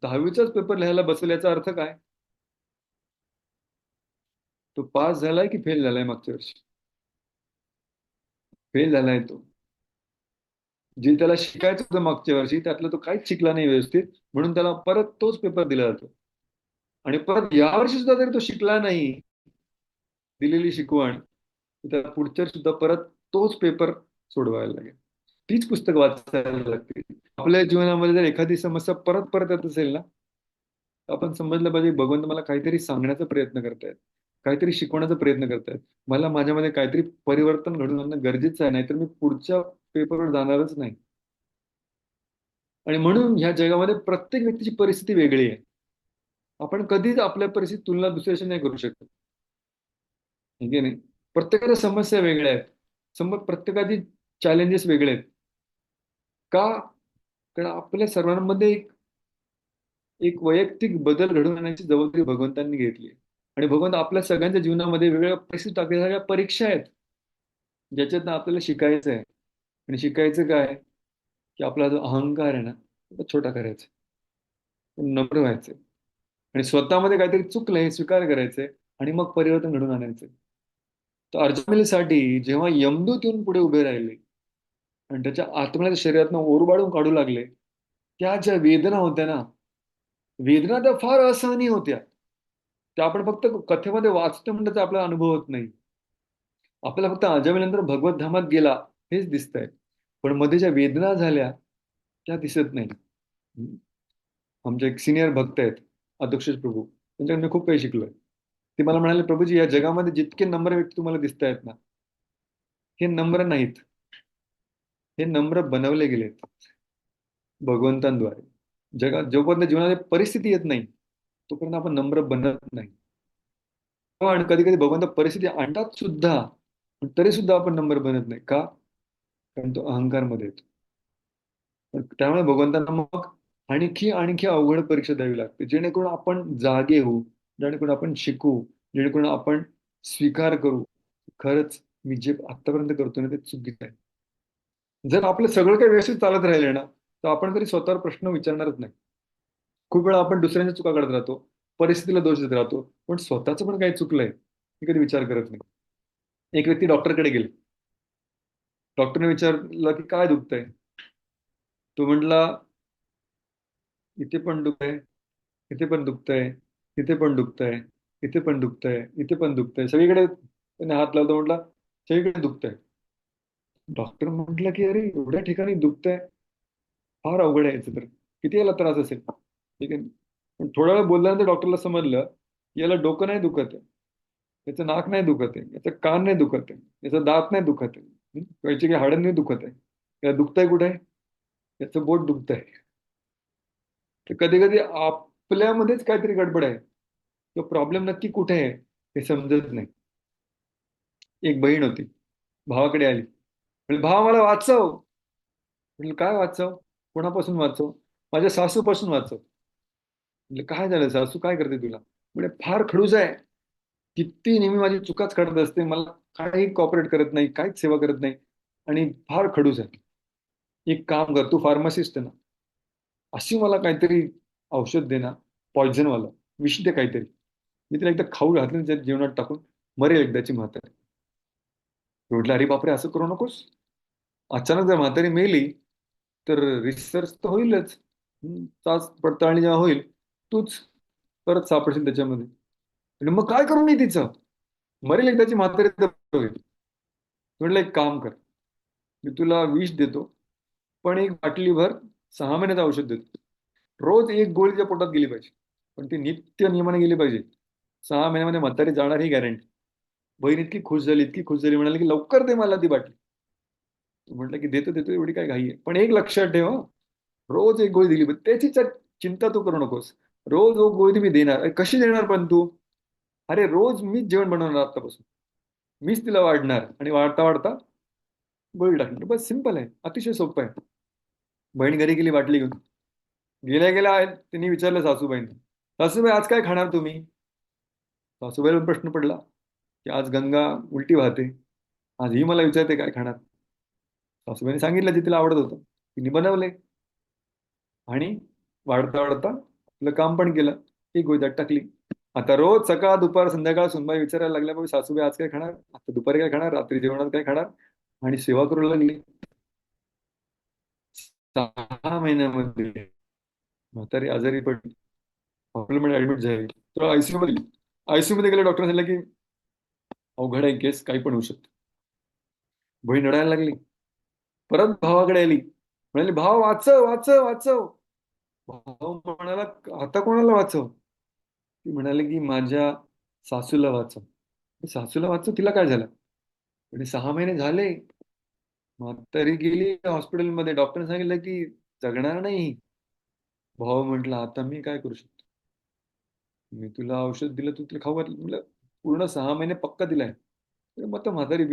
10वीचाच पेपर लिहायला बसवल्याचा अर्थ काय? तो पास झालाय की फेल झालाय? मागच्या वर्षी फेल झालाय तो. जे त्याला शिकायचं होतं मागच्या वर्षी त्यातलं तो काहीच शिकला नाही व्यवस्थित, म्हणून त्याला परत तोच पेपर दिला जातो. आणि परत यावर्षी सुद्धा जरी तो शिकला नाही, दिलेली शिकवण, तर त्याला पुढच्या वर्षी सुद्धा परत तोच पेपर सोडवायला लागेल, तीच पुस्तक वाचायला लागतील. आपल्या जीवनामध्ये जर एखादी समस्या परत परत येत असेल ना, तर आपण समजलं पाहिजे भगवंत मला काहीतरी सांगण्याचा प्रयत्न करतायत, काहीतरी शिकवण्याचा प्रयत्न करतायत. मला माझ्यामध्ये काहीतरी परिवर्तन घडून आणणं गरजेचं आहे, नाहीतर मी पुढच्या पेपरवर जाणारच नाही. आणि म्हणून ह्या जगामध्ये प्रत्येक व्यक्तीची परिस्थिती वेगळी आहे. आपण कधीच आपल्या परिस्थितीत तुलना दुसऱ्याशी नाही करू शकत, है की नाही? प्रत्येकाच्या समस्या वेगळ्या आहेत, प्रत्येकाची चॅलेंजेस वेगळे आहेत. का? कारण आपल्या सर्वांमध्ये एक एक वैयक्तिक बदल घडवून आणण्याची जबाबदारी भगवंतांनी घेतली आहे. आणि भगवंत आपल्या सगळ्यांच्या जीवनामध्ये वेगवेगळ्या परिस्थिती टाकलेल्या सगळ्या परीक्षा आहेत, ज्याच्यातनं आपल्याला शिकायचं आहे. आणि शिकायचं काय? की आपला जो अहंकार आहे ना, तो छोटा करायचा, नम्र व्हायचंय, आणि स्वतःमध्ये काहीतरी चुकलंय हे स्वीकार करायचंय, आणि मग परिवर्तन घडून आणायचंय. तर अर्जुनासाठी जेव्हा यमदूत येऊन पुढे उभे राहिले आणि त्याच्या आत्म्याच्या शरीरातनं ओरबाडून काढू लागले, त्या ज्या वेदना होत्या ना, वेदना त्या फार असहनीय होत्या. त्या आपण फक्त कथेमध्ये वाचतो म्हणजे आपला अनुभव होत नाही. आपल्याला फक्त अजामिनंतर भगवत धामात गेला हेच दिसतंय, पण मध्ये ज्या वेदना झाल्या त्या दिसत नाही. आमचे एक सिनियर भक्त आहेत, अध्यक्षेश प्रभू, त्यांच्याकडून मी खूप काही शिकलोय. ते मला म्हणाले, प्रभूजी या जगामध्ये जितके नम्र व्यक्ती तुम्हाला दिसत आहेत ना, हे नम्र नाहीत, हे नम्र बनवले गेलेत भगवंतांद्वारे. जगात जोपर्यंत जीवनात परिस्थिती येत नाही तोपर्यंत आपण नम्र बनत नाही. पण कधी कधी भगवंत परिस्थिती आणतात सुद्धा, पण तरी सुद्धा आपण नम्र बनत नाही. का? कारण तो अहंकार मध्ये येतो. त्यामुळे भगवंतांना मग आणखी आणखी अवघड परीक्षा द्यावी लागते, जेणेकरून आपण जागे होऊ, जेणेकरून आपण शिकू, जेणेकरून आपण स्वीकार करू, खरंच मी जे आतापर्यंत करतोय ना ते चुकीचं आहे. जर आपलं सगळं काही व्यवस्थित चालत राहिले ना, तर आपण कधी स्वतःवर प्रश्न विचारणारच नाही. खूप वेळा आपण दुसऱ्यांच्या चुका काढत राहतो, परिस्थितीला दोष देत राहतो, पण स्वतःचं पण काही चुकलंय हे कधी विचार करत नाही. एक व्यक्ती डॉक्टरकडे गेली, डॉक्टरने विचारलं की काय दुखतंय? तो म्हटला, इथे पण दुखतंय, इथे पण दुखतंय, इथे पण दुखतंय, इथे पण दुखतंय, इथे पण दुखतंय, सगळीकडे त्याने हात लावतो, म्हटला सगळीकडे दुखतंय. डॉक्टर म्हटलं की अरे एवढ्या ठिकाणी दुखतंय, फार अवघड आहे याचं तर, किती याला त्रास असेल, ठीक आहे. पण थोडा वेळ बोलल्यानंतर डॉक्टरला समजलं याला डोकं नाही दुखत आहे, याचं नाक नाही दुखत आहे, याचं कान नाही दुखत आहे, याचं दात नाही दुखत आहे, याची काही हाडं नाही दुखत आहे. याला दुखतंय कुठे आहे? याचं बोट दुखतंय. तर कधी कधी आपल्यामध्येच काहीतरी गडबड आहे, तो प्रॉब्लेम नक्की कुठे आहे हे समजत नाही. एक बहीण होती, भावाकडे आली, म्हणाली, भावा मला वाचव. म्हटलं काय वाचव? कोणापासून वाचव? माझ्या सासूपासून वाचव. म्हटलं काय झालं, सासू काय करते तुला? म्हणजे फार खडूस आहे, किती नेहमी माझी चुकाच काढत असते, मला काही कॉपरेट करत नाही, काहीच सेवा करत नाही, आणि फार खडूस आहे. एक काम कर, तू फार्मासिस्ट आहे ना, अशी मला काहीतरी औषध दे ना, पॉयझनवालं, विष दे काहीतरी, मी तिला एकदा खाऊ घातलं त्या जेवणात टाकून, मरेल एकदाची म्हातारी. म्हटलं अरे बापरे, असं करू नकोस. अचानक जर म्हातारी मेली तर रिसर्च तर होईलच. चाच पडताळणी जेव्हा होईल, तूच परत सापडशील त्याच्यामध्ये. आणि मग काय करू मी तिचं? मरेल एकदाची म्हातारी तर होईल. म्हटलं एक काम कर, मी तुला विष देतो, पण एक बाटलीभर 6 महिन्याचं औषध देतो. रोज एक गोळी तिच्या पोटात गेली पाहिजे, पण ती नित्य नियमाने गेली पाहिजे. 6 महिन्यामध्ये म्हातारी जाणार ही गॅरंटी. बहीण इतकी खुश झाली, इतकी खुश झाली, म्हणाली की लवकर दे मला ती बाटली. म्हटलं की देतो देतो, एवढी काय घाई आहे, पण एक लक्षात ठेव हं, रोज एक गोळी दिली पाहिजे. त्याची चिंता तू करू नकोस. रोज एक गोळी मी देणार. अरे कशी देणार पण तू? अरे रोज मीच जेवण बनवणार आतापासून, मीच तिला वाढणार आणि वाढता वाढता गोळी टाकणार. बस सिंपल आहे, अतिशय सोपं आहे. बहीण घरी गेली बाटली घेऊन. गेल्या गेल्या तिने विचारलं सासूबाईंना, सासूबाई आज काय खाणार तुम्ही? सासूबाईला प्रश्न पडला की आज गंगा उलटी वाहते, आज ही मला विचारते काय खाणार. सासूबाईने सांगितलं जे तिला आवडत होतं, तिने बनवले, आणि वाढता वाढता आपलं काम पण केलं. एक गोळी त्यात टाकली. आता रोज सकाळ दुपार संध्याकाळ सुनबाई विचारायला लागल्या, बाबा सासूबाई आज काय खाणार, आता दुपारी काय खाणार, रात्री जेवणात काय खाणार, आणि सेवा करू लागली. 6 महिन्यामध्ये म्हातारी आजारी पडली, हॉस्पिटलमध्ये ऍडमिट झाली. तर आयसीयू मध्ये गेले, डॉक्टर सांगितलं की अवघड आहे केस, काही पण होऊ शकतं. बहीण रडायला लागली, परत भावाकडे आली, म्हणाली भाव वाचव वाचव वाचव. भाऊ म्हणाला आता कोणाला वाचव? ती म्हणाली की माझ्या सासूला वाचव. सासूला वाचव, तिला काय झालं? म्हणजे 6 महिने झाले, म्हातारी गेली हॉस्पिटलमध्ये, डॉक्टरने सांगितलं की जगणार नाही. भाऊ म्हटलं आता मी काय करू शकतो? मी तुला औषध दिलं, तू तिला खाऊ घातलं, म्हटलं पूर्ण 6 महिने पक्का दिलाय. मग तर म्हातारी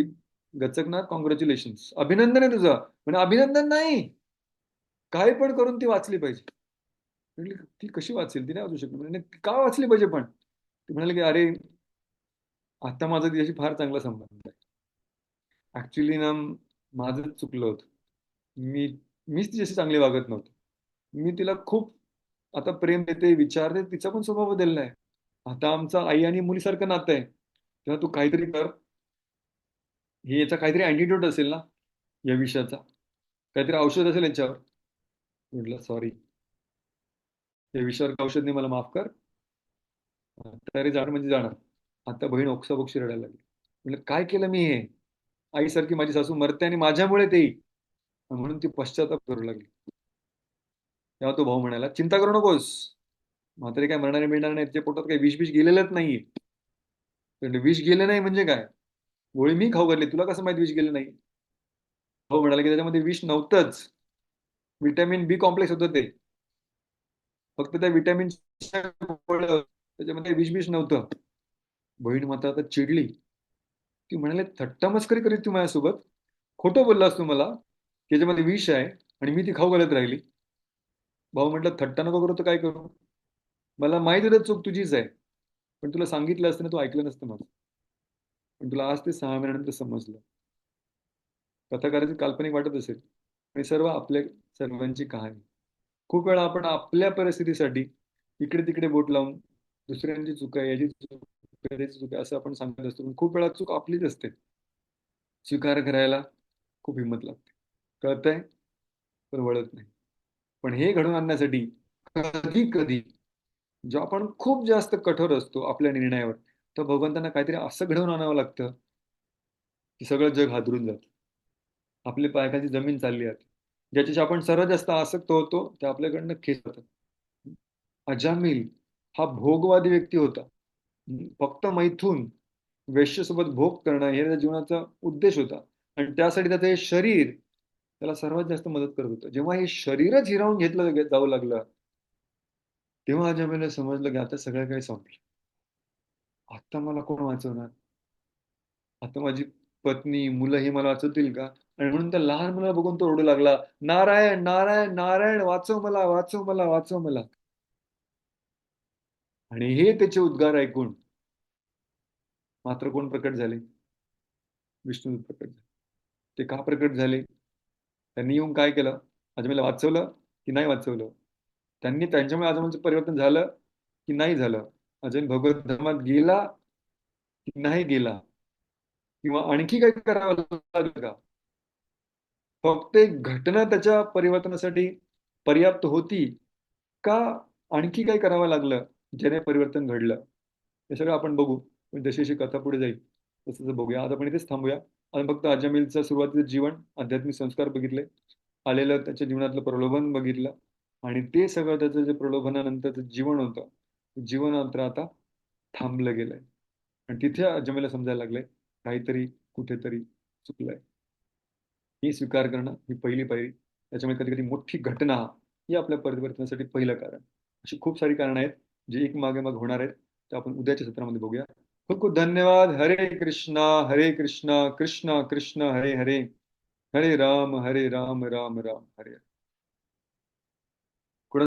गचकणार, कॉंग्रॅच्युलेशन, अभिनंदन आहे तुझं. म्हणजे अभिनंदन नाही, काय पण करून ती वाचली पाहिजे. म्हटली ती कशी वाचेल, ती नाही वाचू शकली. म्हणजे का वाचली पाहिजे पण? ती म्हणाली की अरे आता माझा तिच्याशी फार चांगला संबंध आहे. ऍक्च्युली ना माझंच चुकलं होतं, मी मीच तिच्याशी चांगली वागत नव्हतो. मी तिला खूप आता प्रेम देते, विचारते, तिचा पण स्वभाव बदललाय. आता आमचं आई आणि मुलीसारखं नातं आहे. तेव्हा तू काहीतरी कर, हे याचा काहीतरी अँटिट्यूड असेल ना या विषयाचा, काहीतरी औषध असेल याच्यावर. म्हटलं सॉरी, या विषयावर औषध नाही, मला माफ कर. तरी जाणं म्हणजे जाणं. आता बहीण ओक्साबोक्शी रडायला लागली. म्हटलं काय केलं मी हे? आईसारखी माझी सासू मरते आणि माझ्यामुळे ते, म्हणून ती पश्चाताप करू लागली. तेव्हा तो भाऊ म्हणाला चिंता करू नकोस, म्हातारी काय मरणारे मिळणार नाही, तिच्या पोटात काही विष विष गेलेलंच नाहीये. म्हणजे विष गेलं नाही म्हणजे काय? गोळी मी खाऊ घातली, तुला कसं माहिती विष गेलं नाही? भाऊ म्हणाला की त्याच्यामध्ये विष नव्हतंच, विटॅमिन बी कॉम्प्लेक्स होतं ते, फक्त त्या विटॅमिन त्याच्यामध्ये विष विष नव्हतं. बहीण मात्र आता चिडली. ती म्हणाले थट्टा मस्करी करीत तू माझ्यासोबत, खोटं बोललास तू मला की याच्यामध्ये विष आहे आणि मी ती खाऊ घालत राहिली. भाऊ म्हटलं थट्टा नको करू तर काय करू? मला माहिती होतं चूक तुझीच आहे, पण तुला सांगितलं असतं ना, तू ऐकलं नसतं माझं. पण तुला आज ते 6 महिन्यानंतर समजलं. कथाकाराची काल्पनिक वाटत असेल, आणि सर्व आपल्या सर्वांची कहाणी. खूप वेळा आपण आपल्या परिस्थितीसाठी इकडे तिकडे बोट लावून दुसऱ्यांची चूक आहे, याची चूक आहे, त्याची चूक आहे असं आपण सांगत असतो, पण खूप वेळा चूक आपलीच असते. स्वीकार करायला खूप हिंमत लागते. कळतंय पण वळत नाही. पण हे घडवून आणण्यासाठी कधी कधी जेव्हा आपण खूप जास्त कठोर असतो आपल्या निर्णयावर, तर भगवंतांना काहीतरी असं घडवून आणावं लागतं की सगळं जग हादरून जातं. आपले पायाखालची जमीन चालली आहे. ज्याच्याशी आपण सर्वात जास्त आसक्त होतो ते आपल्याकडनं खेचतात. अजामिल हा भोगवादी व्यक्ती होता. फक्त मैथून वेश्येसोबत भोग करणं हे त्याच्या जीवनाचा उद्देश होता. आणि त्यासाठी त्याचं हे शरीर त्याला सर्वात जास्त मदत करत होतं. जेव्हा हे शरीरच हिरावून घेतलं जाऊ लागलं, तेव्हा अजामिलला समजलं की आता सगळं काही संपलं. आता मला कोण वाचवणार? आता माझी पत्नी, मुलं ही मला वाचवतील का? आणि म्हणून त्या लहान मुलाला बघून तो रडू लागला, नारायण, नारायण, नारायण, वाचव मला, वाचव मला, वाचव मला. आणि हे त्याचे उद्गार ऐकून मात्र कोण प्रकट झाले? विष्णू प्रकट झाले. ते का प्रकट झाले? त्यांनी येऊन काय केलं? अजमेला वाचवलं की नाही वाचवलं? त्यांनी त्यांच्यामुळे अजमेचं परिवर्तन झालं की नाही झालं? अजय भगवत धर्मात गेला की नाही गेला? किंवा आणखी काही करावं लागलं का? फक्त एक घटना त्याच्या परिवर्तनासाठी पर्याप्त होती का आणखी काही करावं लागलं ज्याने परिवर्तन घडलं? हे सगळं आपण बघू. पण जशी जशी कथा पुढे जाईल तसं तसं बघूया. आज आपण इथेच थांबूया. आपण फक्त अजामिलचं सुरुवातीचं जीवन, आध्यात्मिक संस्कार बघितले, आलेलं त्याच्या जीवनातलं प्रलोभन बघितलं, आणि ते सगळं त्याचं जे प्रलोभनानंतरचं जीवन होतं, ते जीवन मात्र आता थांबलं गेलंय. आणि तिथे अजामिलला समजायला लागलंय काहीतरी कुठेतरी चुकलंय. ही स्वीकार करणं ही पहिली पायरी. त्याच्यामुळे कधी कधी मोठी घटना ही आपल्या परिवर्तनासाठी पहिलं कारण. अशी खूप सारी कारणं आहेत जी एक मागे मागे होणार आहेत. ते आपण उद्याच्या सत्रामध्ये बघूया. खूप खूप धन्यवाद. हरे कृष्णा कृष्णा कृष्ण हरे हरे, हरे राम राम राम हरे हरे.